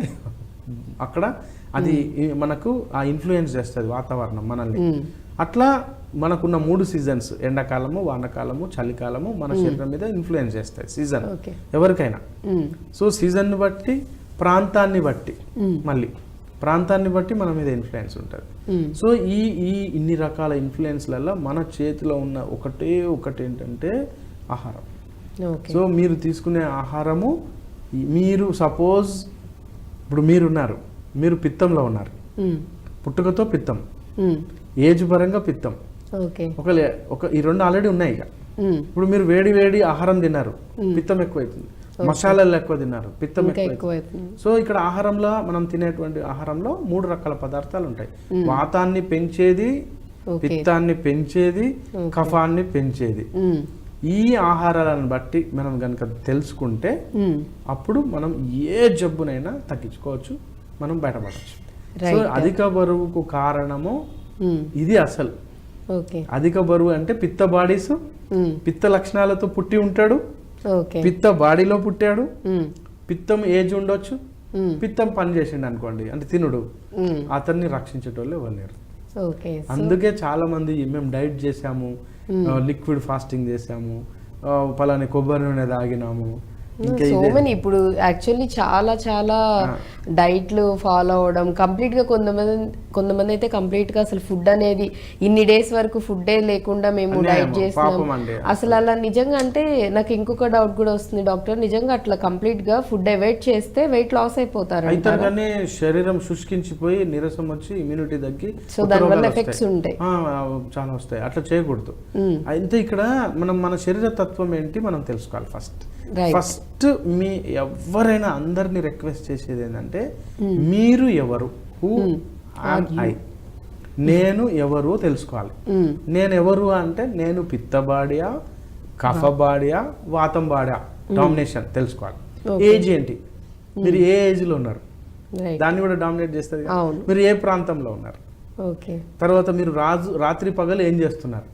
అక్కడ అది మనకు ఆ ఇన్ఫ్లుయెన్స్ చేస్తుంది వాతావరణం మనల్ని. అట్లా మనకున్న 3 సీజన్స్, ఎండాకాలము, వానకాలము, చలికాలము, మన శరీరం మీద ఇన్ఫ్లుయెన్స్ చేస్తాయి సీజన్ ఎవరికైనా. సో సీజన్ బట్టి, ప్రాంతాన్ని బట్టి, మళ్ళీ ప్రాంతాన్ని బట్టి మన మీద ఇన్ఫ్లుయెన్స్ ఉంటుంది. సో ఈ ఇన్ని రకాల ఇన్ఫ్లుయెన్స్లలో మన చేతిలో ఉన్న ఒకటి ఏంటంటే ఆహారం. సో మీరు తీసుకునే ఆహారము, మీరు సపోజ్ ఇప్పుడు మీరు పిత్తంలో ఉన్నారు, పుట్టుకతో పిత్తం, ఏజ్ పరంగా పిత్తం, ఈ 2 ఆల్రెడీ ఉన్నాయి. ఇక ఇప్పుడు మీరు వేడి వేడి ఆహారం తిన్నారు, పిత్తం ఎక్కువైతుంది. మసాలాలు ఎక్కువ తిన్నారు, పిత్తం ఎక్కువైతుంది. సో ఇక్కడ ఆహారంలో, మనం తినేటువంటి ఆహారంలో 3 రకాల పదార్థాలు ఉంటాయి. వాతాన్ని పెంచేది, పిత్తాన్ని పెంచేది, కఫాన్ని పెంచేది. ఈ ఆహారాలను బట్టి మనం కనుక తెలుసుకుంటే అప్పుడు మనం ఏ జబ్బునైనా తగ్గించుకోవచ్చు, మనం బయటపడవచ్చు. సో అధిక బరువుకు కారణము ఇది. అసలు అధిక బరువు అంటే పిత్త బాడీస్, పిత్త లక్షణాలతో పుట్టి ఉంటాడు, పిత్త బాడీలో పుట్టాడు, పిత్తం ఏజ్ ఉండొచ్చు, పిత్తం పని చేసిండు అనుకోండి అంటే తినుడు, అతన్ని రక్షించేటోళ్ళు ఎవరు లేరు. అందుకే చాలా మంది మేము డైట్ చేసాము, లిక్విడ్ ఫాస్టింగ్ చేసాము, పలాని కొబ్బరి నూనె తాగినాము, ఇంకా సో మెనీ ఇప్పుడు యాక్చువల్లీ చాలా చాలా డైట్లు ఫాలో అవడం కంప్లీట్ గా కొంతమంది అయితే కంప్లీట్ గా అసలు ఫుడ్ అనేది ఇన్ని డేస్ వరకు ఫుడ్ లేకుండా మేము డైట్ చేస్తున్నాం అసలు అలా నిజంగా అంటే నాకు ఇంకొక డౌట్ కూడా వస్తుంది డాక్టర్, నిజంగా అట్లా కంప్లీట్ గా ఫుడ్ అవాయిడ్ చేస్తే వెయిట్ లాస్ అయిపోతారు అయితే కానీ శరీరం శుష్కించిపోయి నీరసం వచ్చి ఇమ్యూనిటీ తగ్గి సో దానివల్ల ఎఫెక్ట్స్ ఉంటాయి చాలా వస్తాయి. అట్లా చేయకూడదు. అయితే ఇక్కడ మనం మన శరీర తత్వం ఏంటి మనం తెలుసుకోవాలి. ఫస్ట్ మీ ఎవరైనా అందరినీ రిక్వెస్ట్ చేసేది ఏంటంటే మీరు ఎవరు, హూ యామ్ ఐ, నేను ఎవరు తెలుసుకోవాలి. నేను ఎవరు అంటే నేను పిత్తబాడియా, కఫబాడియా, వాతం బాడియా డామినేషన్ తెలుసుకోవాలి. ఏజ్ ఏంటి, మీరు ఏ ఏజ్ లో ఉన్నారు దాన్ని కూడా డామినేట్ చేస్తుంది. మీరు ఏ ప్రాంతంలో ఉన్నారు, తర్వాత మీరు రాత్రి పగలు ఏం చేస్తున్నారు,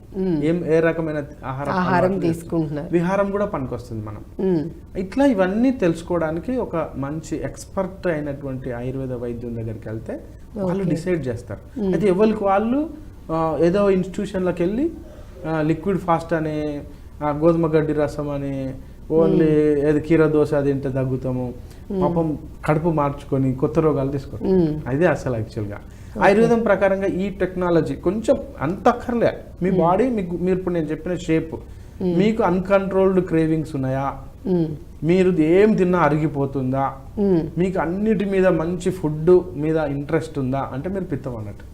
ఏ రకమైన ఆహారం తీసుకుంటున్నారు, విహారం కూడా పనికొస్తుంది మనం. ఇట్లా ఇవన్నీ తెలుసుకోవడానికి ఒక మంచి ఎక్స్పర్ట్ అయినటువంటి ఆయుర్వేద వైద్యం దగ్గరికి వెళ్తే వాళ్ళు డిసైడ్ చేస్తారు. అయితే ఎవరికి వాళ్ళు ఏదో ఇన్స్టిట్యూషన్లకు వెళ్ళి లిక్విడ్ ఫాస్ట్ అని, గోధుమ గడ్డి రసం అని, ఓన్లీ ఏది కీర దోశ తింటే తగ్గుతాము, పాపం కడుపు మార్చుకొని కొత్త రోగాలు తీసుకుంటాం. అదే అసలు యాక్చువల్గా ఆయుర్వేదం ప్రకారంగా ఈ టెక్నాలజీ కొంచెం అంత అక్కర్లే. మీ బాడీ మీరు ఇప్పుడు నేను చెప్పిన షేప్, మీకు అన్కంట్రోల్డ్ క్రేవింగ్స్ ఉన్నాయా, మీరు ఏం తిన్నా అరిగిపోతుందా, మీకు అన్నిటి మీద మంచి ఫుడ్ మీద ఇంట్రెస్ట్ ఉందా అంటే మీరు పిత్తం అన్నట్టు.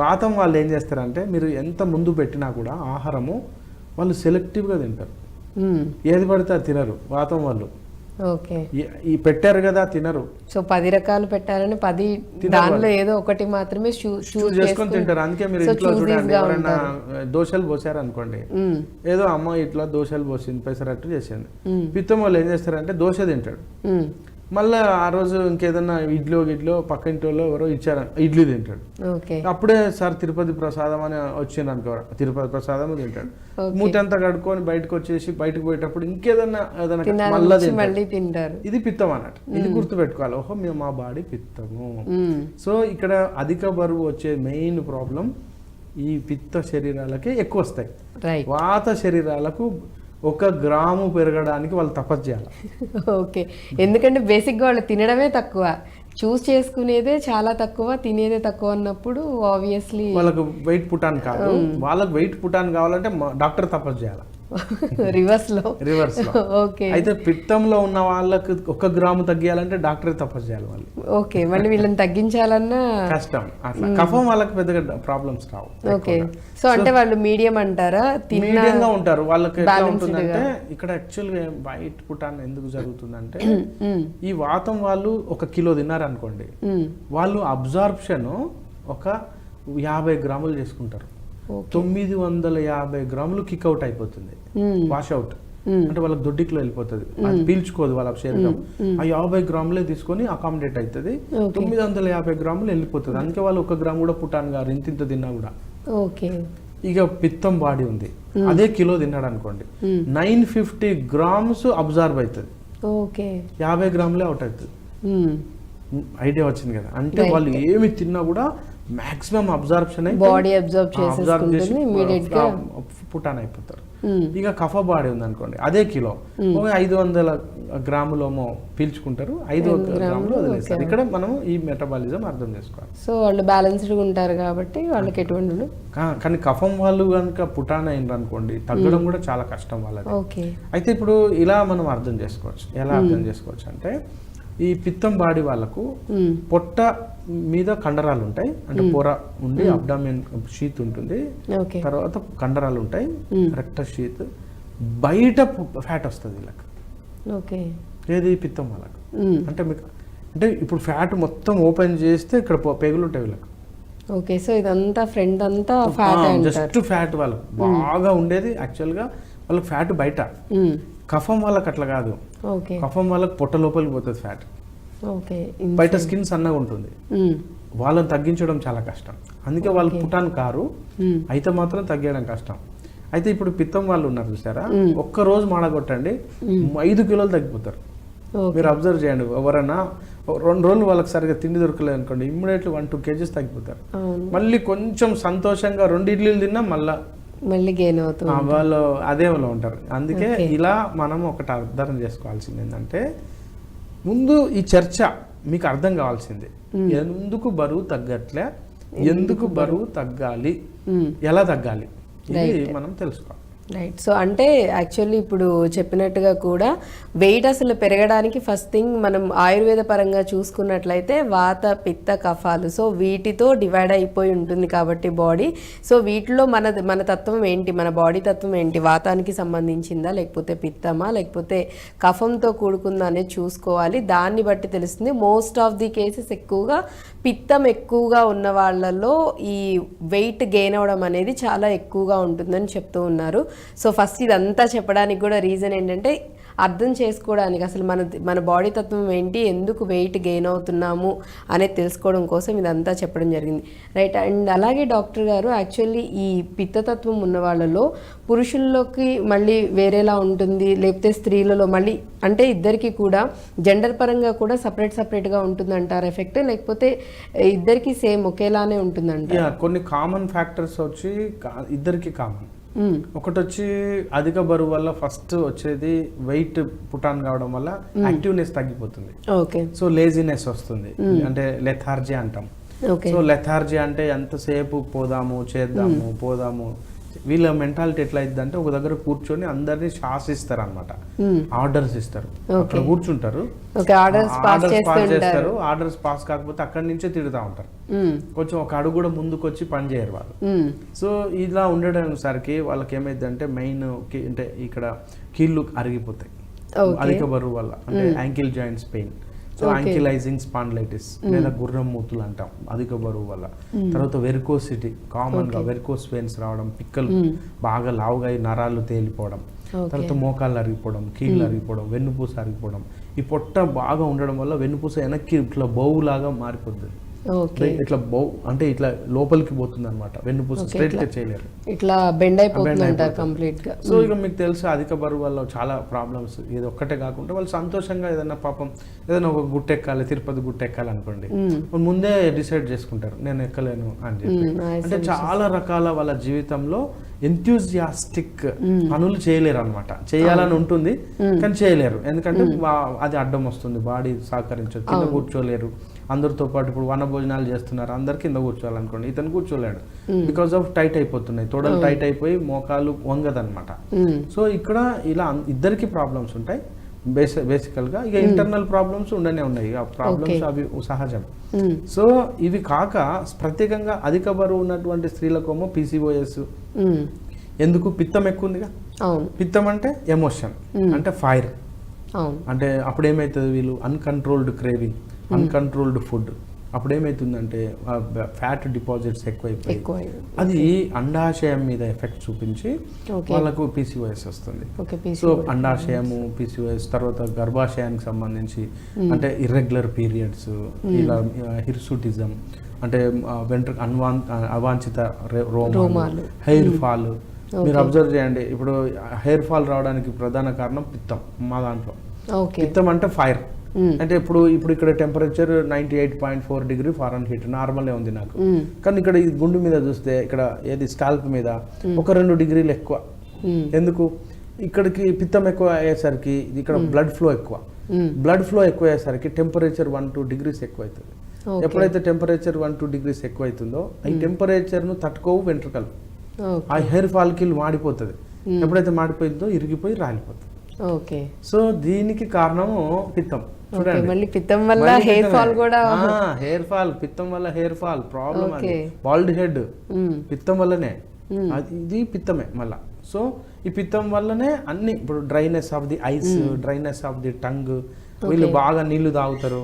వాతం వాళ్ళు ఏం చేస్తారంటే మీరు ఎంత ముందు పెట్టినా కూడా ఆహారము వాళ్ళు సెలెక్టివ్గా తింటారు. ఏది పడితే అది తినరు వాతం వాళ్ళు. ఈ పెట్టారు కదా తినరు. సో 10 రకాలు పెట్టారని 10 దానిలో ఏదో ఒకటి మాత్రమే చూస్ చేసుకొని తింటారు. అందుకే మీరు ఇంట్లో చూడండి, ఎవరైనా దోశలు పోసారు అనుకోండి, ఏదో అమ్మ ఇట్లా దోశలు పోసింది పెసరట్టు చేసింది, పిత్తం వాళ్ళు ఏం చేస్తారంటే దోశ తింటాడు, మళ్ళీ ఆ రోజు ఇంకేదన్నా ఇడ్లో పక్క ఇంట్లో ఎవరో ఇచ్చారు ఇడ్లీ తింటాడు. అప్పుడే సార్ తిరుపతి ప్రసాదం అని వచ్చింది అనుకో, తిరుపతి ప్రసాదం తింటాడు. మూతంతా కడుక్కొని బయటకు వచ్చేసి బయటకు పోయేటప్పుడు ఇంకేదన్నా ఏదైనా మళ్ళీ తింటారు. ఇది పిత్తం అన్నట్టు. ఇది గుర్తు పెట్టుకోవాలి. ఓహో మేము మా బాడీ పిత్తము. సో ఇక్కడ అధిక బరువు వచ్చే మెయిన్ ప్రాబ్లం ఈ పిత్త శరీరాలకి ఎక్కువ వస్తాయి. వాత శరీరాలకు 1 గ్రాము పెరగడానికి వాళ్ళు తపస్సు చేయాలి. ఎందుకంటే బేసిక్గా వాళ్ళు తినడమే తక్కువ, చూస్ చేసుకునేదే చాలా తక్కువ, తినేదే తక్కువ అన్నప్పుడు ఆబ్వియస్లీ వాళ్ళకు వెయిట్ పుటాన్ కాదు. వాళ్ళకి వెయిట్ పుటాన్ కావాలంటే డాక్టర్ తపస్సు చేయాలి. రివర్స్ లో. అయితే పిత్తంలో ఉన్న వాళ్ళకి 1 గ్రాము తగ్గియాలంటే డాక్టర్ తపస్సు చేయాలి వాళ్ళు. మళ్ళీ వీళ్ళని తగ్గించాలన్నా కష్టం. అట్లా కఫం వాళ్ళకి పెద్దగా ప్రాబ్లమ్స్ రావు. సో అంటే వాళ్ళు మీడియం అంటారా, మీడియంగా ఉంటారు. వాళ్ళకి ఎట్లా ఉంటుందంటే ఇక్కడ యాక్చువల్గా వైట్ పుటాన్ ఎందుకు జరుగుతుందంటే ఈ వాతం వాళ్ళు 1 కిలో తిన్నారు అనుకోండి, వాళ్ళు అబ్జార్ప్షన్ ఒక 50 గ్రాములు చేసుకుంటారు. 950 గ్రాములు కిక్ అవుట్ అయిపోతుంది, వాష్ అవుట్ అంటే వాళ్ళకి దొడ్డికిలో వెళ్ళిపోతుంది, అది పీల్చుకోదు వాళ్ళ శరీరం. ఆ 50 గ్రాములే తీసుకొని అకామిడేట్ అవుతుంది, 950 గ్రాములు వెళ్ళిపోతుంది. అందుకే వాళ్ళు 1 గ్రాము కూడా పుటాన్ గారు ఇంత తిన్నా కూడా. ఇక పిత్తం బాడీ ఉంది, అదే కిలో తిన్నాడు అనుకోండి, 950 గ్రామ్స్ అబ్జర్వ్ అవుతుంది, 50 గ్రాములే అవుట్ అవుతుంది. ఐడియా వచ్చింది కదా. అంటే వాళ్ళు ఏమి తిన్నా కూడా మాక్సిమం అబ్జార్ప్షన్ బాడీ అబ్జర్వ్ చేసి పుటాన్ అయిపోతారు. ఇక కఫ బాడీ ఉంది అనుకోండి, అదే కిలో 500 గ్రాములేమో పీల్చుకుంటారు, 500 గ్రాములు వదిలేస్తారు. ఇక్కడ మనం ఈ మెటబాలిజం అర్థం చేసుకోవాలి. సో వాళ్ళు బ్యాలెన్స్డ్ ఉంటారు కాబట్టి వాళ్ళకి ఎటువంటి. కానీ కఫం వాళ్ళు కనుక పుటాన్ అయినారు అనుకోండి, తగ్గడం కూడా చాలా కష్టం వాళ్ళకి. అయితే ఇప్పుడు ఇలా మనం అర్థం చేసుకోవచ్చు. ఎలా అర్థం చేసుకోవచ్చు అంటే ఈ పిత్తం బాడీ వాళ్ళకు పొట్ట మీద కండరాలు ఉంటాయి, అంటే పొర ఉండి అబ్డామిన్ షీత్ ఉంటుంది, తర్వాత కండరాలు ఉంటాయి, రెక్టస్ షీత్, బయట ఫ్యాట్ వస్తుంది వీళ్ళకి. ఏది పిత్తం వాళ్ళకు. అంటే మీకు అంటే ఇప్పుడు ఫ్యాట్ మొత్తం ఓపెన్ చేస్తే ఇక్కడ పెగులు ఉంటాయి వీళ్ళకి. సో ఇదంతా ఫ్రంట్ అంతా ఫ్యాట్, జస్ట్ ఫ్యాట్ వాళ్ళకు బాగా ఉండేది. యాక్చువల్గా వాళ్ళకి ఫ్యాట్ బయట. కఫం వాళ్ళకి అట్లా కాదు. కఫం వాళ్ళకి పొట్ట లోపలికి పోతుంది ఫ్యాట్, బయట స్కిన్ సన్నగా ఉంటుంది. వాళ్ళని తగ్గించడం చాలా కష్టం. అందుకే వాళ్ళు పుటాన్ కారు, అయితే మాత్రం తగ్గడం కష్టం. అయితే ఇప్పుడు పిత్తం వాళ్ళు ఉన్నారు చూసారా, 1 రోజు మాడగొట్టండి 5 కిలోలు తగ్గిపోతారు. మీరు అబ్జర్వ్ చేయండి. ఎవరైనా 2 రోజులు వాళ్ళకి సరిగ్గా తిండి దొరకలేదు అనుకోండి, ఇమ్మీడియట్లీ 1-2 kgs తగ్గిపోతారు. మళ్ళీ కొంచెం సంతోషంగా 2 ఇడ్లీలు తిన్నా మళ్ళీ మళ్ళీ గెయిన్ అవుతుంది. వాళ్ళు అదేలో ఉంటారు. అందుకే ఇలా మనం ఒకటి అర్థం చేసుకోవాల్సింది ఏంటంటే, ముందు ఈ చర్చ మీకు అర్థం కావాల్సింది, ఎందుకు బరువు తగ్గట్లే, ఎందుకు బరువు తగ్గాలి, ఎలా తగ్గాలి, ఇది మనం తెలుసుకోవాలి. రైట్. సో అంటే యాక్చువల్లీ ఇప్పుడు చెప్పినట్టుగా కూడా వెయిట్ అసలు పెరగడానికి ఫస్ట్ థింగ్ మనం ఆయుర్వేద పరంగా చూసుకున్నట్లయితే వాత పిత్త కఫాలు, సో వీటితో డివైడ్ అయిపోయి ఉంటుంది కాబట్టి బాడీ. సో వీటిలో మన తత్వం ఏంటి, మన బాడీ తత్వం ఏంటి, వాతానికి సంబంధించిందా లేకపోతే పిత్తమా లేకపోతే కఫంతో కూడుకుందా అనేది చూసుకోవాలి. దాన్ని బట్టి తెలుస్తుంది. మోస్ట్ ఆఫ్ ది కేసెస్ ఎక్కువగా పిత్తం ఎక్కువగా ఉన్న వాళ్ళలో ఈ వెయిట్ గెయిన్ అవడం అనేది చాలా ఎక్కువగా ఉంటుందని చెప్తూ ఉన్నారు. సో ఫస్ట్ ఇదంతా చెప్పడానికి కూడా రీజన్ ఏంటంటే అర్థం చేసుకోవడానికి, అసలు మన బాడీ తత్వం ఏంటి, ఎందుకు వెయిట్ గెయిన్ అవుతున్నాము అనేది తెలుసుకోవడం కోసం ఇదంతా చెప్పడం జరిగింది. రైట్. అండ్ అలాగే డాక్టర్ గారు, యాక్చువల్లీ ఈ పిత్తతత్వం ఉన్న వాళ్ళలో పురుషుల్లోకి మళ్ళీ వేరేలా ఉంటుంది, లేకపోతే స్త్రీలలో మళ్ళీ, అంటే ఇద్దరికి కూడా జెండర్ పరంగా కూడా సపరేట్గా ఉంటుందంటారు ఎఫెక్ట్, లేకపోతే ఇద్దరికి సేమ్ ఒకేలానే ఉంటుందంట? కొన్ని కామన్ ఫ్యాక్టర్స్ వచ్చి ఇద్దరికి కామన్. ఒకటి వచ్చి అధిక బరువు వల్ల ఫస్ట్ వచ్చేది వెయిట్ పుటాన్ కావడం వల్ల యాక్టివ్నెస్ తగ్గిపోతుంది. సో లేజినెస్ వస్తుంది, అంటే లెథార్జీ అంటాం. సో లెథార్జీ అంటే ఎంతసేపు పోదాము. వీళ్ళ మెంటాలిటీ ఎట్లా అయిందంటే, ఒక దగ్గర కూర్చొని అందరినీ శాసిస్తారు అనమాట, ఆర్డర్స్ ఇస్తారు. అక్కడ కూర్చుంటారు, ఆర్డర్స్ చేస్తారు. ఆర్డర్స్ పాస్ కాకపోతే అక్కడి నుంచే తిడుతూ ఉంటారు. కొంచెం ఒక అడుగు కూడా ముందుకు వచ్చి పని చేయరు వాళ్ళు. సో ఇలా ఉండడం సరికి వాళ్ళకి ఏమైందంటే మెయిన్ అంటే ఇక్కడ కీళ్ళు అరిగిపోతాయి అధిక బరువు వల్ల, అంటే ankle joints pain. So ankylosing spondylitis లేదా గుర్రం మూతులు అంటాం అధిక బరువు వల్ల. తర్వాత వెరికోసిటీ, కామన్ గా వెరికోస్ వెయిన్స్ రావడం, పిక్కలు బాగా లావుగా నరాలు తేలిపోవడం, తర్వాత మోకాళ్ళు అరిగిపోవడం, కీళ్ళు అరిగిపోవడం, వెన్నుపూస అరిగిపోవడం. ఈ పొట్ట బాగా ఉండడం వల్ల వెన్నుపూస వెనక్కి ఇట్లా బౌలాగా మారిపోద్ది. ఇట్లా అంటే ఇట్లా లోపలికి పోతుంది అనమాట, వెన్నుపూస స్ట్రైట్ గా చేయలేరు, ఇట్లా బెండ్ అయిపోతుంది కంప్లీట్ గా. సో ఇక మీకు తెలుసు అధిక బరువు వల్ల చాలా ప్రాబ్లమ్స్. ఇది ఒక్కటే కాకుండా వాళ్ళు సంతోషంగా ఏదైనా పాపం ఏదైనా ఒక గుట్టెక్కాలి, తిరుపతి గుట్టెక్కాలి అనుకోండి, ముందే డిసైడ్ చేసుకుంటారు నేను ఎక్కలేను అని చెప్పి. అంటే చాలా రకాల వాళ్ళ జీవితంలో ఎంథ్యూజియాస్టిక్ పనులు చేయలేరు అనమాట. చేయాలని ఉంటుంది కానీ చేయలేరు, ఎందుకంటే అది అడ్డం వస్తుంది, బాడీ సహకరించదు, కింద కూర్చోలేరు. అందరితో పాటు ఇప్పుడు వన భోజనాలు చేస్తున్నారు, అందరు కింద కూర్చోవాలనుకోండి, ఇతను కూర్చోలేడు, బికాస్ ఆఫ్ టైట్ అయిపోతున్నాయి, తోడలు టైట్ అయిపోయి మోకాలు వంగదనమాట. సో ఇక్కడ ఇలా ఇద్దరికి ప్రాబ్లమ్స్ ఉంటాయి బేసికల్ గా. ఇక ఇంటర్నల్ ప్రాబ్లమ్స్ ఉండనే ఉన్నాయి, ఆ ప్రాబ్లమ్స్ అవి సహజం. సో ఇవి కాక ప్రత్యేకంగా అధిక బరువు ఉన్నటువంటి స్త్రీలకేమో PCOS. ఎందుకు? పిత్తం ఎక్కువ ఉందిగా. పిత్తం అంటే ఎమోషన్, అంటే ఫైర్. అంటే అప్పుడు ఏమవుతుంది, వీళ్ళు అన్కంట్రోల్డ్ క్రేవింగ్, అన్కంట్రోల్డ్ ఫుడ్. అప్పుడు ఏమవుతుందంటే ఫ్యాట్ డిపాజిట్స్ ఎక్కువైపోయి అది అండాశయం మీద ఎఫెక్ట్ చూపించి వాళ్ళకు PCOS వస్తుంది. సో అండాశయము, PCOS, తర్వాత గర్భాశయానికి సంబంధించి అంటే ఇర్రెగ్యులర్ పీరియడ్స్, ఇలా హిర్సుటిజం అంటే అవాంఛిత రోమాలు, హెయిర్ ఫాల్. మీరు అబ్జర్వ్ చేయండి, ఇప్పుడు హెయిర్ ఫాల్ రావడానికి ప్రధాన కారణం పిత్తం. మా దాంట్లో పిత్తం అంటే ఫైర్. అంటే ఇప్పుడు ఇక్కడ టెంపరేచర్ 98.4 డిగ్రీ ఫారెన్హీట్ నార్మలే ఉంది నాకు, కానీ ఇక్కడ ఈ గుండు మీద చూస్తే ఇక్కడ ఏది స్కాల్ప్ మీద 1-2 డిగ్రీలు ఎక్కువ. ఎందుకు? ఇక్కడికి పిత్తం ఎక్కువ అయ్యేసరికి ఇక్కడ బ్లడ్ ఫ్లో ఎక్కువ అయ్యేసరికి టెంపరేచర్ 1-2 డిగ్రీస్ ఎక్కువ అవుతుంది. ఎప్పుడైతే టెంపరేచర్ 1-2 డిగ్రీస్ ఎక్కువ అవుతుందో ఈ టెంపరేచర్ ను తట్టుకోవు వెంట్రుకలు, ఆ హెయిర్ ఫాల్ కి మాడిపోతుంది. ఎప్పుడైతే మాడిపోయిందో ఇరిగిపోయి రాలిపోతుంది. సో దీనికి కారణము పిత్తం. చూడండి, పిత్తం వల్ల హెయిర్ ఫాల్ కూడా, హెయిర్ ఫాల్ పిత్తం వల్ల హెయిర్ ఫాల్ ప్రాబ్లం, అది బాల్డ్ హెడ్ పిత్తం వల్లనే, ఇది పిత్తమే మళ్ళా. సో ఈ పిత్తం వల్లనే అన్ని, ఇప్పుడు dryness of the ice, dryness of the tongue. వీళ్ళు బాగా నీళ్లు తాగుతారు,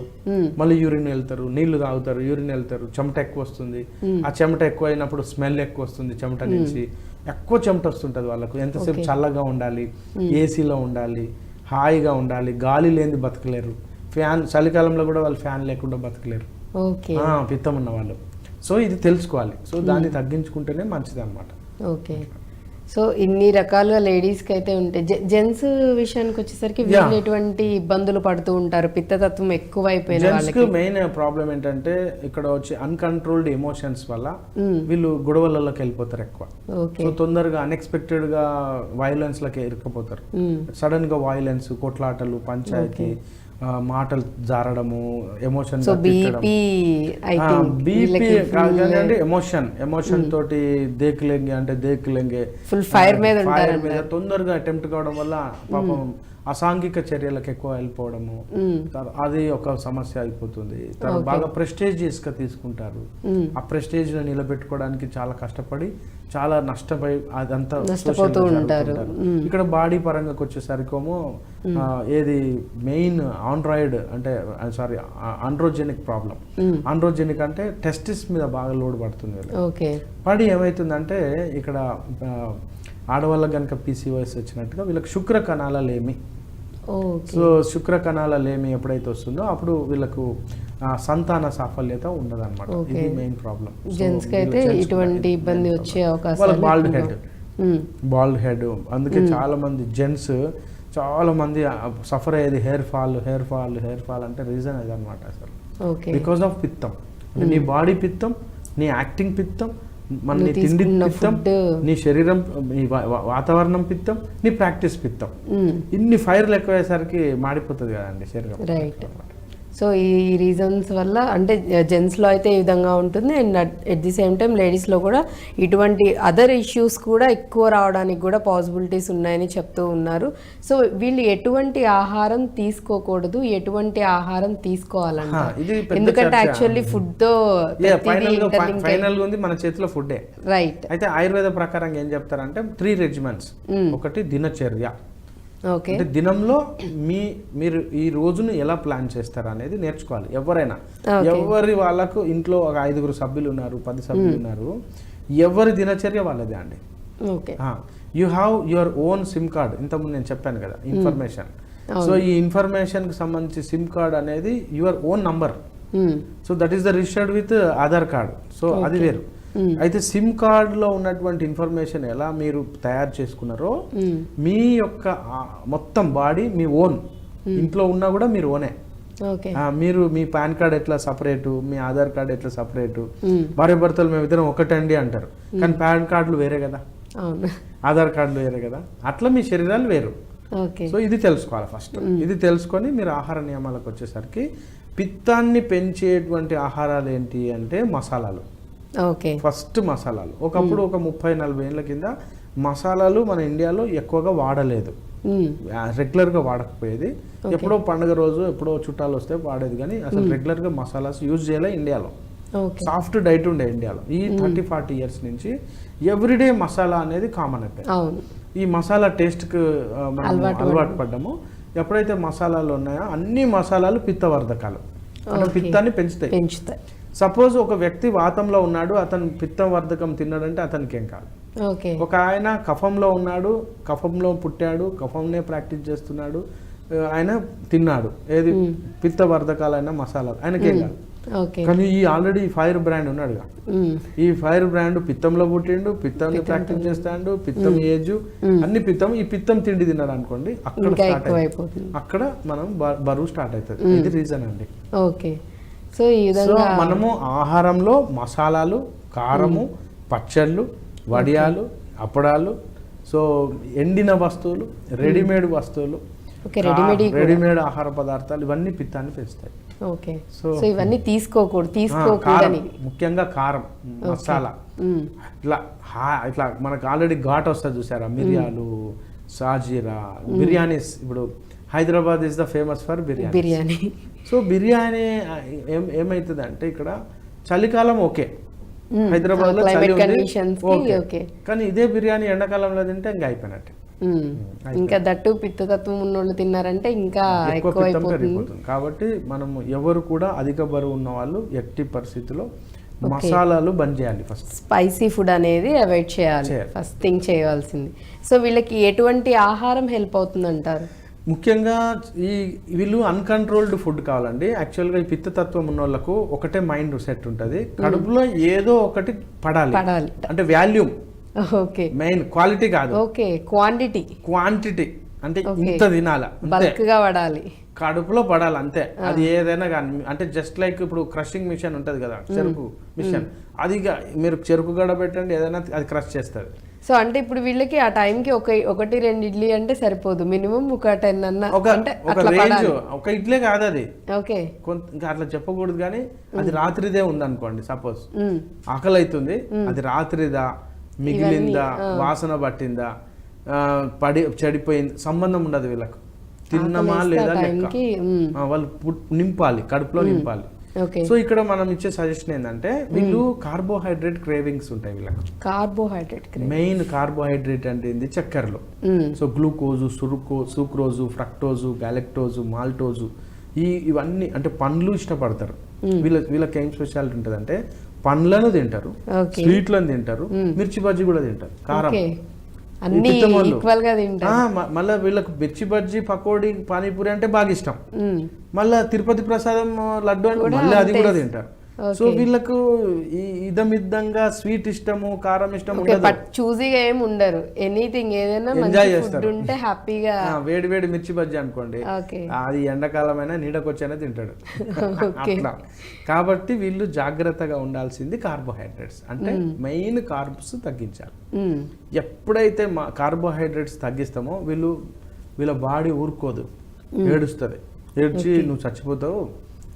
మళ్ళీ యూరిన్ వెళ్తారు, నీళ్లు తాగుతారు, యూరిన్ వెళ్తారు, చెమట ఎక్కువ వస్తుంది. ఆ చెమట ఎక్కువ అయినప్పుడు స్మెల్ ఎక్కువ వస్తుంది చెమట నుంచి, ఎక్కువ చెమట వస్తుంటది వాళ్ళకు. ఎంతసేపు చల్లగా ఉండాలి, ఏసీలో ఉండాలి, హాయిగా ఉండాలి, గాలి లేని బతకలేరు. ఫ్యాన్, చలికాలంలో కూడా వాళ్ళు ఫ్యాన్ లేకుండా బతకలేరు పిత్తం ఉన్న వాళ్ళు. సో ఇది తెలుసుకోవాలి. సో దాన్ని తగ్గించుకుంటేనే మంచిది అనమాట. ఓకే. సో ఇన్ని రకాలుగా లేడీస్కి అయితే ఉంటాయి. జెంట్స్ విషయానికి వచ్చేసరికి వీళ్ళు ఎటువంటి ఇబ్బందులు పడుతూ ఉంటారు పిత్తతత్వం ఎక్కువైపోయిన జెంట్స్కి మెయిన్ ప్రాబ్లం ఏంటంటే ఇక్కడ వచ్చి అన్కంట్రోల్డ్ ఎమోషన్స్ వల్ల వీళ్ళు గొడవలలోకి వెళ్ళిపోతారు ఎక్కువ. సో తొందరగా అన్ఎక్స్పెక్టెడ్ గా వైలెన్స్ లకి ఇరుక్కుపోతారు. సడన్ గా వైలెన్స్, కొట్లాటలు, పంచాయతీ, మాటలు జారడము, ఎమోషన్ ఎమోషన్ తోటి దేకులెంగే అంటే దేకులెంగే ఫుల్ ఫైర్ మీద తొందరగా అటెంప్ట్ కావడం వల్ల పాపం అసాంఘిక చర్యలకు ఎక్కువ వెళ్ళిపోవడము, అది ఒక సమస్య అయిపోతుంది. బాగా ప్రెస్టేజియస్ గా తీసుకుంటారు. ఆ ప్రెస్టేజ్ ని నిలబెట్టుకోవడానికి చాలా కష్టపడి చాలా నష్టపోయి అదంతా నష్టపోతూ ఉంటారు. ఇక్కడ బాడీ పరంగా వచ్చేసరికేమో ఏది మెయిన్ ఆండ్రాయిడ్ అంటే సారీ ఆండ్రోజెనిక్ ప్రాబ్లం. ఆండ్రోజెనిక్ అంటే టెస్టిస్ మీద బాగా లోడ్ పడుతుంది. పడి ఏమవుతుందంటే ఇక్కడ ఆడవాళ్ళకి కనుక పీసీఓఎస్ వచ్చినట్టుగా వీళ్ళకి శుక్ర కణాలలేమి. సో శుక్ర కణాలలేమి ఎప్పుడైతే వస్తుందో అప్పుడు వీళ్ళకు సంతాన సాఫల్యత ఉండదు అనమాట. ఇది మెయిన్ ప్రాబ్లం. జెంట్స్ కి అయితే ఇటువంటి ఇబ్బంది వచ్చే అవకాశం. బాల్డ్ హెడ్ అందుకే చాలా మంది జెంట్స్ చాలా మంది సఫర్ అయ్యేది హెయిర్ ఫాల్ అంటే రీజన్ అది అనమాట. అసలు బికాస్ ఆఫ్ పిత్తం. నీ బాడీ పిత్తం, నీ యాక్టింగ్ పిత్తం, మన నీ తిండి పిత్తం, నీ శరీరం, నీ వాతావరణం పిత్తం, నీ ప్రాక్టీస్ పిత్తం. ఇన్ని ఫైర్లు ఎక్కువయ్యేసరికి మాడిపోతుంది కదండి శరీరం. రైట్. సో ఈ రీజన్స్ వల్ల అంటే జెంట్స్లో అయితే ఈ విధంగా ఉంటుంది. And at the same time లేడీస్లో కూడా ఇటువంటి అదర్ ఇష్యూస్ కూడా ఎక్కువ రావడానికి కూడా పాసిబిలిటీస్ ఉన్నాయని చెప్తూ ఉన్నారు. సో వీళ్ళు ఎటువంటి ఆహారం తీసుకోకూడదు, ఎటువంటి ఆహారం తీసుకోవాలంట? ఎందుకంటే యాక్చువల్లీ ఫుడ్ తో ఫైనల్ ఉంది మన చేతిలో ఫుడ్డే. రైట్. అయితే ఆయుర్వేద ప్రకారం ఏం చెప్తారంటే 3 రెజిమెంట్స్. ఒకటి దినచర్య, అంటే దినంలో మీరు ఈ రోజును ఎలా ప్లాన్ చేస్తారు అనేది నేర్చుకోవాలి. ఎవరైనా ఎవరి వాళ్ళకు ఇంట్లో ఒక 5 సభ్యులు ఉన్నారు, 10 సభ్యులు ఉన్నారు, ఎవరి దినచర్య వాళ్ళదే అండి. You have your own SIM card. ఇంతకుముందు నేను చెప్పాను కదా ఇన్ఫర్మేషన్. సో ఈ ఇన్ఫర్మేషన్ కి సంబంధించి సిమ్ కార్డ్ అనేది your own number. So that is the registered with Aadhaar card. So అది వేరు. అయితే సిమ్ కార్డ్ లో ఉన్నటువంటి ఇన్ఫర్మేషన్ ఎలా మీరు తయారు చేసుకున్నారో మీ యొక్క మొత్తం బాడీ మీ ఓన్. ఇంట్లో ఉన్నా కూడా మీరు ఓనే. మీరు మీ పాన్ కార్డ్ ఎట్లా సపరేటు, మీ ఆధార్ కార్డ్ ఎట్లా సపరేటు, భార్య భర్తలు మేము ఇద్దరం ఒకటండి అంటారు, కానీ పాన్ కార్డులు వేరే కదా, ఆధార్ కార్డులు వేరే కదా, అట్లా మీ శరీరాలు వేరు. సో ఇది తెలుసుకోవాలి ఫస్ట్. ఇది తెలుసుకొని మీరు ఆహార నియమాలకు వచ్చేసరికి పిత్తాన్ని పెంచేటువంటి ఆహారాలు ఏంటి అంటే మసాలాలు. ఫస్ట్ మసాలాలు. ఒకప్పుడు ఒక 30-40 ఏళ్ళ కింద మసాలాలు మన ఇండియాలో ఎక్కువగా వాడలేదు, రెగ్యులర్ గా వాడకపోయేది. ఎప్పుడో పండుగ రోజు ఎప్పుడో చుట్టాలు వస్తే వాడేది, కానీ అసలు రెగ్యులర్ గా మసాలాస్ యూజ్ చేయలే ఇండియాలో. సాఫ్ట్ డైట్ ఉండే ఇండియాలో. ఈ 30-40 ఇయర్స్ నుంచి ఎవ్రీడే మసాలా అనేది కామన్ అయిపోయింది. ఈ మసాలా టేస్ట్ కు మనం అలవాటు పడ్డాము. ఎప్పుడైతే మసాలాలు ఉన్నాయో అన్ని మసాలాలు పిత్తవర్ధకాలు, అంటే పిత్తాన్ని పెంచుతాయి. సపోజ్ ఒక వ్యక్తి వాతంలో ఉన్నాడు, అతను పిత్తం వర్ధకం తిన్నాడంటే అతనికి ఏం కాదు. ఒక ఆయన కఫంలో ఉన్నాడు, కఫంలో పుట్టాడు, కఫంనే ప్రాక్టీస్ చేస్తున్నాడు, ఆయన తిన్నాడు ఏది పిత్త వర్ధకాలైన మసాలాలు, ఆయనకేం కాదు. కానీ ఈ ఆల్రెడీ ఫైర్ బ్రాండ్ ఉన్నాడుగా, ఈ ఫైర్ బ్రాండ్ పిత్తంలో పుట్టిండు, పిత్తాన్ని ప్రాక్టీస్ చేస్తాడు, పిత్తం ఏజ్ అన్ని పిత్తం, ఈ పిత్తం తిండి తిన్నాడు అనుకోండి, అక్కడ స్టార్ట్ అయిపోతుంది. అక్కడ మనం బరువు స్టార్ట్ అవుతుంది. ఇది రీజన్ అండి. సో మనము ఆహారంలో మసాలాలు, కారము, పచ్చళ్ళు, వడియాలు, అప్పడాలు, సో ఎండిన వస్తువులు, రెడీమేడ్ వస్తువులు, రెడీమేడ్ ఆహార పదార్థాలు ఇవన్నీ పిత్తాన్ని పెంచుతాయి. సో ఇవన్నీ తీసుకోకూడదు. ముఖ్యంగా కారం, మసాలా, ఇట్లా మనకు ఆల్రెడీ ఘాట్ వస్తుంది చూసారా, మిరియాలు, సాజీరా, బిర్యానీస్. ఇప్పుడు Hyderabad is the famous for biryani. So biryani ఏమైతుంది అంటే ఇక్కడ చలికాలం ఓకే, హైదరాబాద్ లో చలి ఉంది, కానీ ఇదే బిర్యానీ ఎండాకాలంలో తింటే ఇంకా అయిపోయినట్టు. ఇంకా దట్టు పిత్తతత్వం ఉన్నోళ్ళు తిన్నారంటే ఇంకా ఎక్కువైపోతుంది. కాబట్టి మనం ఎవరు కూడా అధిక బరువు ఉన్న వాళ్ళు ఎట్టి పరిస్థితిలో మసాలాలు బంద్ చేయాలి. ఫస్ట్ స్పైసీ ఫుడ్ అనేది అవాయిడ్ చేయాలి, ఫస్ట్ థింగ్ చేయాల్సింది. సో వీళ్ళకి ఎటువంటి ఆహారం హెల్ప్ అవుతుంది అంటారు? ముఖ్యంగా వీళ్ళు అన్కంట్రోల్డ్ ఫుడ్ కావాలండి. యాక్చువల్గా ఈ పిత్తతత్వం ఉన్న వాళ్ళకు ఒకటే మైండ్ సెట్ ఉంటుంది, కడుపులో ఏదో ఒకటి పడాలి, అంటే వాల్యూమ్ ఓకే మెయిన్ క్వాలిటీ కాదు, ఓకే క్వాంటిటీ క్వాంటిటీ. అంటే Okay. ఇంత తినాల, అంతే. బల్క్ గా పడాలి. కడుపులో పడాలి అంతే. అది ఏదైనా కానీ, అంటే జస్ట్ లైక్ ఇప్పుడు క్రషింగ్ మిషన్ ఉంటుంది కదా, చెరుకు మిషన్, అది మీరు చెరుకు గడ పెట్టండి ఏదైనా అది క్రష్ చేస్తుంది. సో అంటే ఇప్పుడు వీళ్ళకి ఆ టైంకి ఒకటి 2 ఇడ్లీ అంటే సరిపోదు, మినిమం ఒక 10 అన్న అంటే ఒక రేంజ్. ఒక ఇడ్లీ కాదు అది, ఓకే కొంత ఇంకా అట్లా చెప్పకూడదు కానీ అది రాత్రిదే ఉందనుకోండి, సపోజ్ ఆకలి అవుతుంది, అది రాత్రిదా మిగిలిందా వాసన పట్టిందా చెడిపోయింది సంబంధం ఉండదు వీళ్ళకు. తిన్నమా లేదా లెక్క, వాళ్ళు నింపాలి, కడుపులో నింపాలి. సో ఇక్కడ మనం ఇచ్చే సజెషన్ ఏంటంటే వీళ్ళు కార్బోహైడ్రేట్ క్రేవింగ్స్ ఉంటాయి వీళ్ళకి. కార్బోహైడ్రేట్ మెయిన్ కార్బోహైడ్రేట్ అంటే ఏంది, చక్కెరలో. సో గ్లూకోజు, సూక్రోజు, ఫ్రక్టోజు, గ్యాలెక్టోజు, మాల్టోజు, ఇవన్నీ అంటే పండ్లు ఇష్టపడతారు. వీళ్ళకి ఏం స్పెషాలిటీ ఉంటుంది అంటే పండ్లను తింటారు, స్వీట్లను తింటారు, మిర్చి బజ్జీ కూడా తింటారు, కారం అన్ని ఈక్వల్ గా తింటారు. మళ్ళీ వీళ్ళకి మిర్చి బజ్జీ, పకోడీ, పానీపూరి అంటే బాగా ఇష్టం. మళ్ళా తిరుపతి ప్రసాదం, లడ్డు అంటే మళ్ళీ అది కూడా తింటారు. సో వీళ్ళకు ఇదమిద్దంగా స్వీట్ ఇష్టము, కారం ఇష్టం చూజీగా ఏమి ఉండరు, ఎనీథింగ్ ఏదైనా ఎంజాయ్ చేస్తారు. ఉంటే హ్యాపీగా వేడి వేడి మిర్చి బజ్జీ అనుకోండి, అది ఎండాకాలమైనా నీడకొచ్చైనా తింటాడు అట్లా. కాబట్టి వీళ్ళు జాగ్రత్తగా ఉండాల్సింది కార్బోహైడ్రేట్స్, అంటే మెయిన్ కార్బ్స్ తగ్గించాలి. ఎప్పుడైతే కార్బోహైడ్రేట్స్ తగ్గిస్తామో వీళ్ళ బాడీ ఊరుకోదు, ఏడుస్తుంది. ఏడ్చి నువ్వు చచ్చిపోతావు,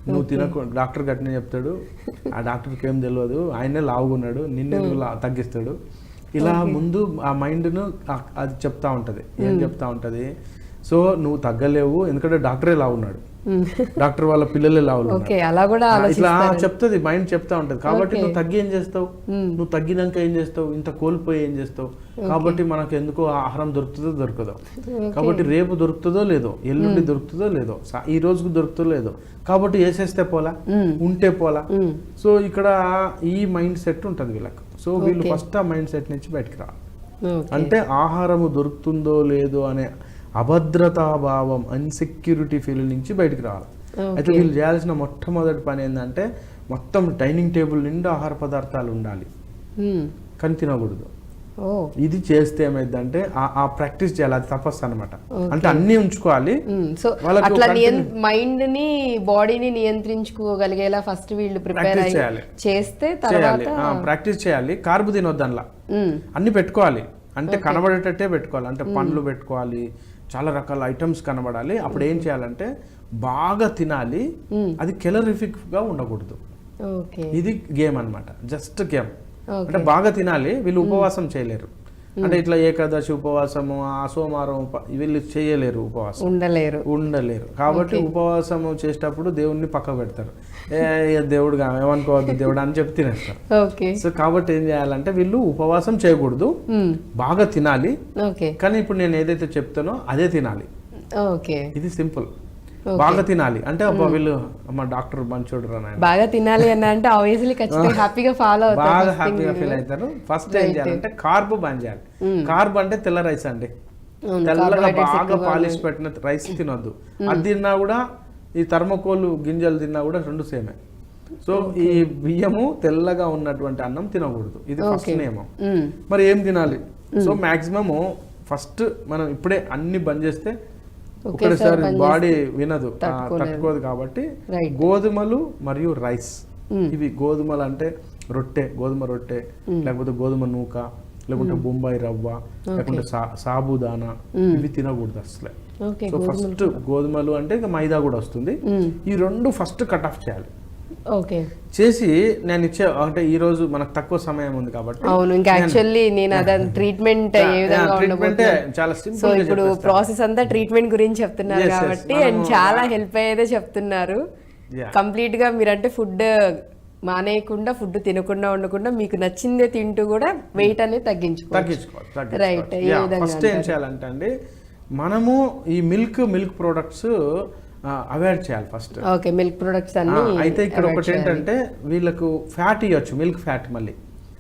నువ్వు తినకు, డాక్టర్ గట్టినే చెప్తాడు, ఆ డాక్టర్కి ఏం తెలియదు, ఆయనే లావుగున్నాడు, నిన్నే తగ్గిస్తాడు. ఇలా ముందు ఆ మైండ్ను అది చెప్తా ఉంటుంది. ఏం చెప్తా ఉంటుంది, సో నువ్వు తగ్గలేవు, ఎందుకంటే డాక్టరే లావున్నాడు, డాక్టర్ వాళ్ళ పిల్లలే లావున్నారు, ఇట్లా చెప్తుంది మైండ్, చెప్తా ఉంటది. కాబట్టి నువ్వు తగ్గి ఏం చేస్తావు, నువ్వు తగ్గినాక ఏం చేస్తావు, ఇంత కోల్పోయి ఏం చేస్తావు. కాబట్టి మనకు ఎందుకో ఆహారం దొరుకుతుందో దొరకదో, కాబట్టి రేపు దొరుకుతుందో లేదో, ఎల్లుండి దొరుకుతుందో లేదో, ఈ రోజుకు దొరుకుతుందో లేదో, కాబట్టి వేసేస్తే పోలా, ఉంటే పోలా. సో ఇక్కడ ఈ మైండ్ సెట్ ఉంటుంది వీళ్ళకి. సో వీళ్ళు ఫస్ట్ ఆ మైండ్ సెట్ నుంచి బయటకు రావాలి. అంటే ఆహారము దొరుకుతుందో లేదో అనే అభద్రతాభావం, అన్సెక్యూరిటీ ఫీల్ నుంచి బయటకు రావాలి. అయితే వీళ్ళు చేయాల్సిన మొట్టమొదటి పని ఏంటంటే మొత్తం డైనింగ్ టేబుల్ నిండా ఆహార పదార్థాలు ఉండాలి, కానీ తినకూడదు. ఇది చేస్తే ఏమైందంటే ఆ ప్రాక్టీస్ చేయాలి, అది తపస్సు అనమాట. అంటే అన్ని ఉంచుకోవాలి. సో అట్లా మైండ్ ని బాడీని నియంత్రించుకోగలిగేలా ఫస్ట్ వీళ్ళు ప్రిపేర్ చేస్తే చేయాలి, ప్రాక్టీస్ చేయాలి. కార్బు తినొద్దు, అందులో అన్ని పెట్టుకోవాలి, అంటే కనబడేటట్టే పెట్టుకోవాలి. అంటే పండ్లు పెట్టుకోవాలి, చాలా రకాల ఐటమ్స్ కనబడాలి. అప్పుడు ఏం చేయాలంటే బాగా తినాలి, అది కెలరిఫిక్ గా ఉండకూడదు. ఇది గేమ్ అన్నమాట, జస్ట్ గేమ్. అంటే బాగా తినాలి, వీళ్ళు ఉపవాసం చేయలేరు. అంటే ఇట్లా ఏకాదశి ఉపవాసము, సోమవారం వీళ్ళు చేయలేరు, ఉపవాసం ఉండలేరు. కాబట్టి ఉపవాసం చేసేటప్పుడు దేవుణ్ణి పక్క పెడతారు, దేవుడు ఏమనుకోవద్దు దేవుడు అని చెప్పి తినేస్తారు. సో కాబట్టి ఏం చేయాలంటే వీళ్ళు ఉపవాసం చేయకూడదు, బాగా తినాలి. కానీ ఇప్పుడు నేను ఏదైతే చెప్తానో అదే తినాలి. ఇది సింపుల్. బాగా తినాలి అంటే వీళ్ళు మా డాక్టర్ మంచోడు రా, బాగా తినాలి అని అంటే ఆబ్వియస్లీ ఖచ్చితంగా హ్యాపీగా ఫాలో అవుతారు, బాగా హ్యాపీగా ఫీల్ అవుతారు. ఫస్ట్ ఏం చేయాలంటే కార్బ్ బంద్ చేయాలి. కార్బ్ అంటే తెల్ల రైస్ అండి, తెల్లగా బాగా పాలిష్ పెట్టిన రైస్ తినొద్దు. అది తిన్నా కూడా, ఈ థర్మోకోల్ గింజలు తిన్నా కూడా రెండు సేమే. సో ఈ బియ్యము తెల్లగా ఉన్నటువంటి అన్నం తినకూడదు, ఇది ఫస్ట్ నియమం. మరి ఏం తినాలి? సో మాక్సిమము ఫస్ట్ మనం ఇప్పుడే అన్ని బంద్ చేస్తే ఒకసారి బాడీ వినదు, తట్టుకోదు. కాబట్టి గోధుమలు మరియు రైస్, ఇవి గోధుమలు అంటే రొట్టె, గోధుమ రొట్టె, లేకపోతే గోధుమ నూక, లేకుంటే బొంబాయి రవ్వ, లేకుంటే సాబుదానా, ఇవి తినకూడదు అసలే. సో ఫస్ట్ గోధుమలు అంటే ఇంకా మైదా కూడా వస్తుంది, ఈ రెండు ఫస్ట్ కట్ ఆఫ్ చేయాలి. చేసి నేను ఇచ్చే, అంటే ఈ రోజు మనకు తక్కువ సమయం ఉంది కాబట్టి ట్రీట్మెంట్ చాలా సింపుల్. ఇప్పుడు ప్రాసెస్ అంతా ట్రీట్మెంట్ గురించి చెప్తున్నారు కాబట్టి చాలా హెల్ప్ అయ్యేదే చెప్తున్నారు. కంప్లీట్ గా మీరంటే ఫుడ్ మానేయకుండా, ఫుడ్ తినకుండా ఉండకుండా మీకు నచ్చిందే తింటూ కూడా వెయిట్ అనేది తగ్గించుకోవాలి. రైట్. ఫస్ట్ ఏం చేయాలంటే అండి, మనము ఈ మిల్క్ ప్రొడక్ట్స్ అవాయిడ్ చేయాలి ఫస్ట్. ఓకే, మిల్క్ ప్రొడక్ట్స్ అన్ని. అయితే ఇక్కడ ఒకటి ఏంటంటే వీళ్ళకు ఫ్యాట్ ఇవ్వచ్చు, మిల్క్ ఫ్యాట్. మళ్ళీ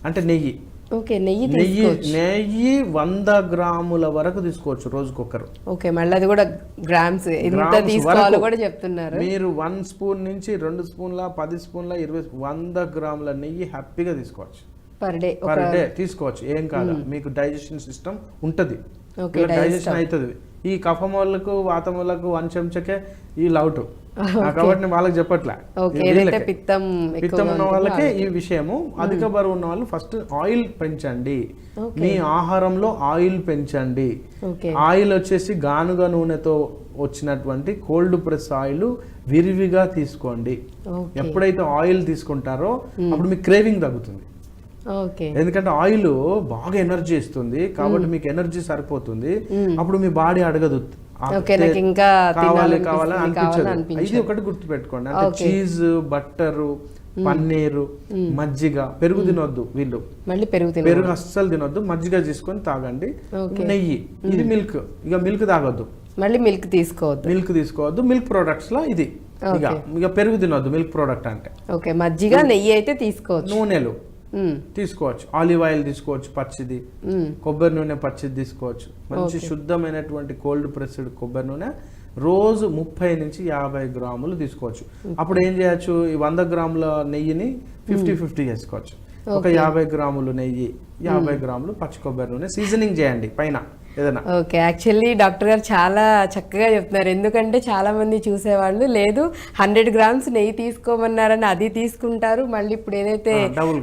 అంటే నెయ్యి. ఓకే, నెయ్యి 100 గ్రాముల వరకు తీసుకోవచ్చు రోజుకొకరు. ఓకే, మళ్ళీ అది కూడా గ్రామ్స్ ఎంత తీసుకోవాలో కూడా చెప్తున్నారు. మీరు 1 స్పూన్ నుంచి 2 స్పూన్ల, 10 స్పూన్ల, 20 100 గ్రాముల నెయ్యి హ్యాపీగా తీసుకోవచ్చు పర్ డే తీసుకోవచ్చు, ఏం కాదు. మీకు డైజెషన్ సిస్టమ్ ఉంటుంది, ఓకే డైజెషన్ అవుతుంది. ఈ కఫం వాళ్ళకు వాతం వాళ్ళకు 1 చెంచకే ఈ లౌట్, కాబట్టి నేను వాళ్ళకి చెప్పట్లే. పిత్తం ఉన్న వాళ్ళకే ఈ విషయము. అధిక బరువు ఉన్న వాళ్ళు ఫస్ట్ ఆయిల్ పెంచండి, మీ ఆహారంలో ఆయిల్ పెంచండి. ఆయిల్ వచ్చేసి గానుగ నూనెతో వచ్చినటువంటి కోల్డ్ ప్రెస్ ఆయిల్ విరివిగా తీసుకోండి. ఎప్పుడైతే ఆయిల్ తీసుకుంటారో అప్పుడు మీకు క్రేవింగ్ తగ్గుతుంది. ఎందుకంటే ఆయిల్ బాగా ఎనర్జీ ఇస్తుంది, కాబట్టి మీకు ఎనర్జీ సరిపోతుంది. అప్పుడు మీ బాడీ అడగదు కావాలి కావాలని అనిపించదు. ఇది ఒకటి గుర్తు పెట్టుకోండి. అంటే చీజ్, బట్టరు, పన్నీరు, మజ్జిగ, పెరుగు తినొద్దు వీళ్ళు, పెరుగు అస్సలు తినొద్దు. మజ్జిగ తీసుకొని తాగండి. నెయ్యి, ఇది మిల్క్, ఇక మిల్క్ తాగొద్దు, మళ్ళీ మిల్క్ తీసుకోవద్దు. మిల్క్ ప్రొడక్ట్స్ లో ఇది ఇక పెరుగు తినొద్దు. మిల్క్ ప్రొడక్ట్ అంటే మజ్జిగ, నెయ్యి అయితే తీసుకోవచ్చు. నూనెలు తీసుకోవచ్చు, ఆలివ్ ఆయిల్ తీసుకోవచ్చు పచ్చిది, కొబ్బరి నూనె పచ్చిది తీసుకోవచ్చు. మంచి శుద్ధమైనటువంటి కోల్డ్ ప్రెస్డ్ కొబ్బరి నూనె రోజు 30 నుంచి 50 గ్రాములు తీసుకోవచ్చు. అప్పుడు ఏం చేయొచ్చు, ఈ 100 గ్రాముల నెయ్యిని 50-50 చేసుకోవచ్చు. ఒక 50 గ్రాములు నెయ్యి, 50 గ్రాములు పచ్చి కొబ్బరి నూనె సీజనింగ్ చేయండి పైన ఏదైనా. ఓకే, యాక్చువల్లీ డాక్టర్ గారు చాలా చక్కగా చెప్తున్నారు. ఎందుకంటే చాలా మంది చూసేవాళ్ళు లేదు 100 గ్రామ్స్ నెయ్యి తీసుకోమన్నారని అది తీసుకుంటారు, మళ్ళీ ఇప్పుడు ఏదైతే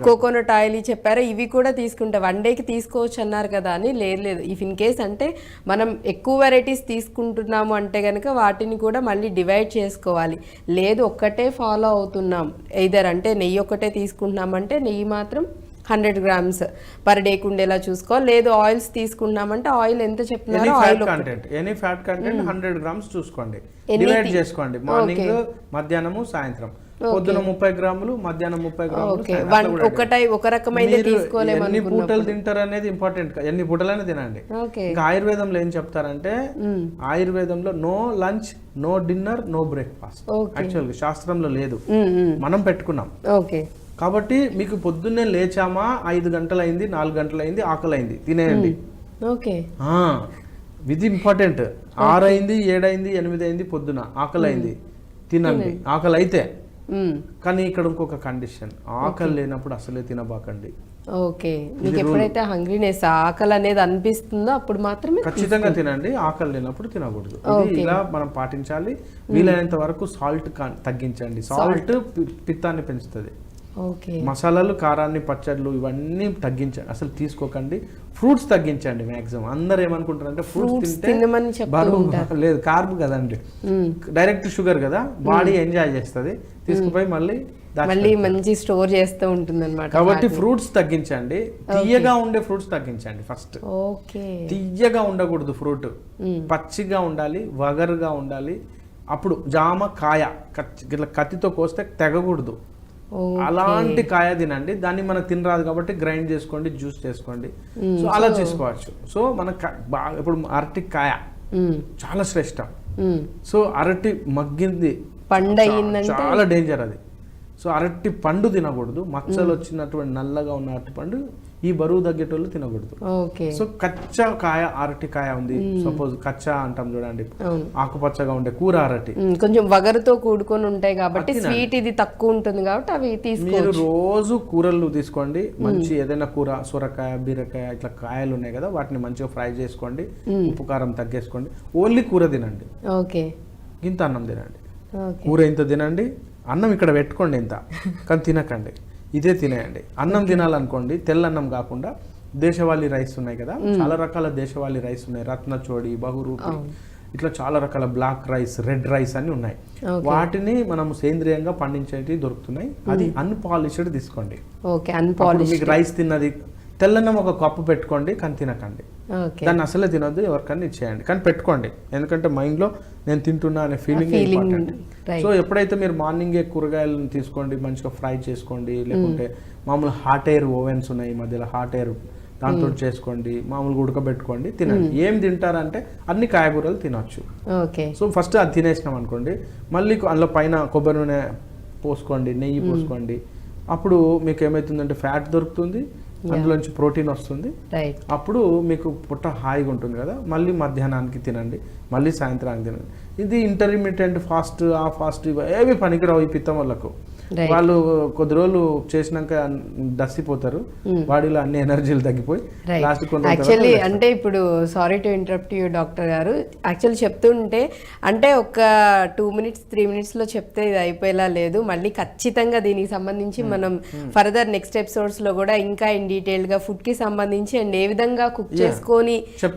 కోకోనట్ ఆయిల్ చెప్పారో ఇవి కూడా తీసుకుంటారు. 1 డేకి తీసుకోవచ్చు అన్నారు కదా అని. లేదు, ఇఫ్ ఇన్ కేస్ అంటే మనం ఎక్కువ వెరైటీస్ తీసుకుంటున్నాము అంటే కనుక వాటిని కూడా మళ్ళీ డివైడ్ చేసుకోవాలి. లేదు ఒక్కటే ఫాలో అవుతున్నాం, ఎయిదర్ అంటే నెయ్యి ఒక్కటే తీసుకుంటున్నామంటే నెయ్యి మాత్రం 100 గ్రామ్స్ పర్ డే ఉండేలా చూసుకోవాలి. లేదు ఆయిల్స్ తీసుకున్నామంటే ఆయిల్ ఎంత చెప్తున్నారో ఎనీ ఫ్యాట్ కంటెంట్ 100 గ్రామ్స్ చూసుకోండి, డివైడ్ చేసుకోండి. మార్నింగ్, మధ్యాహ్నము, సాయంత్రం. పొద్దున 30 గ్రాములు, మధ్యాహ్నం 30 గ్రాములు. ఒక రకమైన తీసుకోలేము. ఎన్ని పూటలు తింటారు అనేది ఇంపార్టెంట్. ఎన్ని పూటలైనా తినండి. ఇంకా ఆయుర్వేదంలో ఏం చెప్తారంటే, ఆయుర్వేదంలో no lunch, no dinner, no breakfast. యాక్చువల్గా శాస్త్రంలో లేదు, మనం పెట్టుకున్నాం. కాబట్టి మీకు పొద్దున్నే లేచామా 5 గంటలైంది, 4 గంటలైంది, ఆకలి అయింది, తినేయండి. ఇది ఇంపార్టెంట్. 6 అయింది, 7 అయింది, 8 అయింది, పొద్దున ఆకలి అయింది, తినండి. ఆకలి అయితే. కానీ ఇక్కడ ఇంకొక కండిషన్, ఆకలి లేనప్పుడు అసలే తినబాకండి. ఎప్పుడైతే హంగ్రీనెస్, ఆకలి అనేది అనిపిస్తుందో అప్పుడు మాత్రమే ఖచ్చితంగా తినండి. ఆకలి లేనప్పుడు తినకూడదు. ఇలా మనం పాటించాలి. వీలైనంత వరకు సాల్ట్ తగ్గించండి. సాల్ట్ పిత్తాన్ని పెంచుతుంది. మసాలాలు, కారాన్ని, పచ్చళ్ళు ఇవన్నీ తగ్గించండి, అసలు తీసుకోకండి. ఫ్రూట్స్ తగ్గించండి మాక్సిమం. అందరు ఏమనుకుంటారంటే ఫ్రూట్స్ తింటే బరువు, లేదు కార్బ్ కదండి, డైరెక్ట్ షుగర్ కదా, బాడీ ఎంజాయ్ చేస్తుంది, తీసుకుపోయి మళ్ళీ మంచి స్టోర్ చేస్తూ ఉంటుంది అన్నమాట. కాబట్టి ఫ్రూట్స్ తగ్గించండి. తీయగా ఉండే ఫ్రూట్స్ తగ్గించండి ఫస్ట్. తీయగా ఉండకూడదు ఫ్రూట్, పచ్చిగా ఉండాలి, వగరుగా ఉండాలి. అప్పుడు జామ కాయ కత్తితో కోస్తే తెగకూడదు, అలాంటి కాయ తినండి. దాన్ని మనకు తినరాదు కాబట్టి గ్రైండ్ చేసుకోండి, జ్యూస్ చేసుకోండి. సో అలా చేసుకోవచ్చు. సో మనకు ఇప్పుడు అరటి కాయ చాలా శ్రేష్టం. సో అరటి మగ్గింది చాలా డేంజర్ అది. సో అరటి పండు తినకూడదు. మచ్చలు వచ్చినటువంటి నల్లగా ఉన్న అరటి పండు ఈ బరువు తగ్గేటోళ్ళు తినకూడదు. సో కచ్చా కాయ, అరటి కాయ ఉంది సపోజ్, కచ్చా అంటాం చూడండి, ఆకుపచ్చగా ఉండే కూర అరటి, కొంచెం వగరుతో కూడుకొని ఉంటాయి కాబట్టి స్వీట్ ఇది తక్కువ ఉంటుంది కాబట్టి అవి మీరు రోజు కూరలు తీసుకోండి. మంచి ఏదైనా కూర, సొరకాయ, బీరకాయ, ఇట్లా కాయలు ఉన్నాయి కదా, వాటిని మంచిగా ఫ్రై చేసుకోండి, ఉప్పు కారం తగ్గేసుకోండి. ఓన్లీ కూర తినండి, ఇంత అన్నం తినండి. కూర ఇంత తినండి, అన్నం ఇక్కడ పెట్టుకోండి ఇంత, కానీ తినకండి, ఇదే తినేయండి. అన్నం తినాలనుకోండి, తెల్లన్నం కాకుండా దేశవాళీ రైస్ ఉన్నాయి కదా, చాలా రకాల దేశవాళీ రైస్ ఉన్నాయి, రత్నచోడి, బహురూపి, ఇట్లా చాలా రకాల బ్లాక్ రైస్, రెడ్ రైస్ అని ఉన్నాయి. వాటిని మనం సేంద్రియంగా పండించేవి దొరుకుతున్నాయి. అది అన్పాలిష్డ్ తీసుకోండి. మీకు రైస్ తిన్నది, తెల్లన్నం ఒక కప్పు పెట్టుకోండి, కానీ తినకండి. దాన్ని అసలే తినొద్దు, ఎవరికన్నా ఇచ్చేయండి, కానీ పెట్టుకోండి. ఎందుకంటే మైండ్లో నేను తింటున్నా అనే ఫీలింగ్ ఇంపార్టెంట్. సో ఎప్పుడైతే మీరు మార్నింగే కూరగాయలను తీసుకోండి, మంచిగా ఫ్రై చేసుకోండి, లేకుంటే మామూలు హాట్ ఎయిర్ ఓవెన్స్ ఉన్నాయి ఈ మధ్యలో, హాట్ ఎయిర్ దాంతో చేసుకోండి, మామూలుగా ఉడకబెట్టుకోండి, తినండి. ఏం తింటారంటే అన్ని కాయగూరలు తినొచ్చు. సో ఫస్ట్ అది తినేసినాం అనుకోండి, మళ్ళీ అందులో పైన కొబ్బరి నూనె పోసుకోండి, నెయ్యి పోసుకోండి. అప్పుడు మీకు ఏమవుతుందంటే ఫ్యాట్ దొరుకుతుంది, అందులోంచి ప్రోటీన్ వస్తుంది. అప్పుడు మీకు పుట్ట హాయిగా ఉంటుంది కదా. మళ్ళీ మధ్యాహ్నానికి తినండి, మళ్ళీ సాయంత్రానికి తినండి. ఇది ఇంటర్మీడియట్ ఫాస్ట్, ఆ ఫాస్ట్ ఏవి పనికిరావు ఈ పిత్తం వాళ్ళకు. Right. వాళ్ళు కొద్ది రోజులు చేసినాక దస్సిపోతారు, బాడీలో అన్ని ఎనర్జీలు తగ్గిపోయి లాస్ట్ యాక్చువల్లీ అంటే ఇప్పుడు sorry to interrupt you doctor గారు, యాక్చువల్లీ చెప్తుంటే అంటే ఒక 2 minutes 3 minutes లో చెప్తే ఇది అయిపోయేలా లేదు. మళ్ళీ ఖచ్చితంగా దీనికి సంబంధించి మనం ఫర్దర్ నెక్స్ట్ ఎపిసోడ్స్ లో కూడా ఇంకా ఇన్ డీటెయిల్ గా ఫుడ్ కి సంబంధించి అండ్ ఏ విధంగా కుక్ చేసుకొని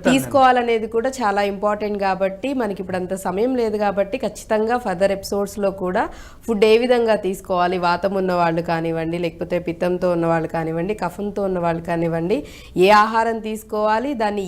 తీసుకోవాలనేది కూడా చాలా ఇంపార్టెంట్. కాబట్టి మనకి ఇప్పుడు అంత సమయం లేదు కాబట్టి ఖచ్చితంగా ఫర్దర్ ఎపిసోడ్స్ లో కూడా ఫుడ్ ఏ విధంగా తీసుకోవాలి, వాతం ఉన్న వాళ్ళు కానివ్వండి, లేకపోతే పిత్తంతో ఉన్న వాళ్ళు కానివ్వండి, కఫంతో ఉన్న వాళ్ళు కానివ్వండి, ఏ ఆహారం తీసుకోవాలి, దాన్ని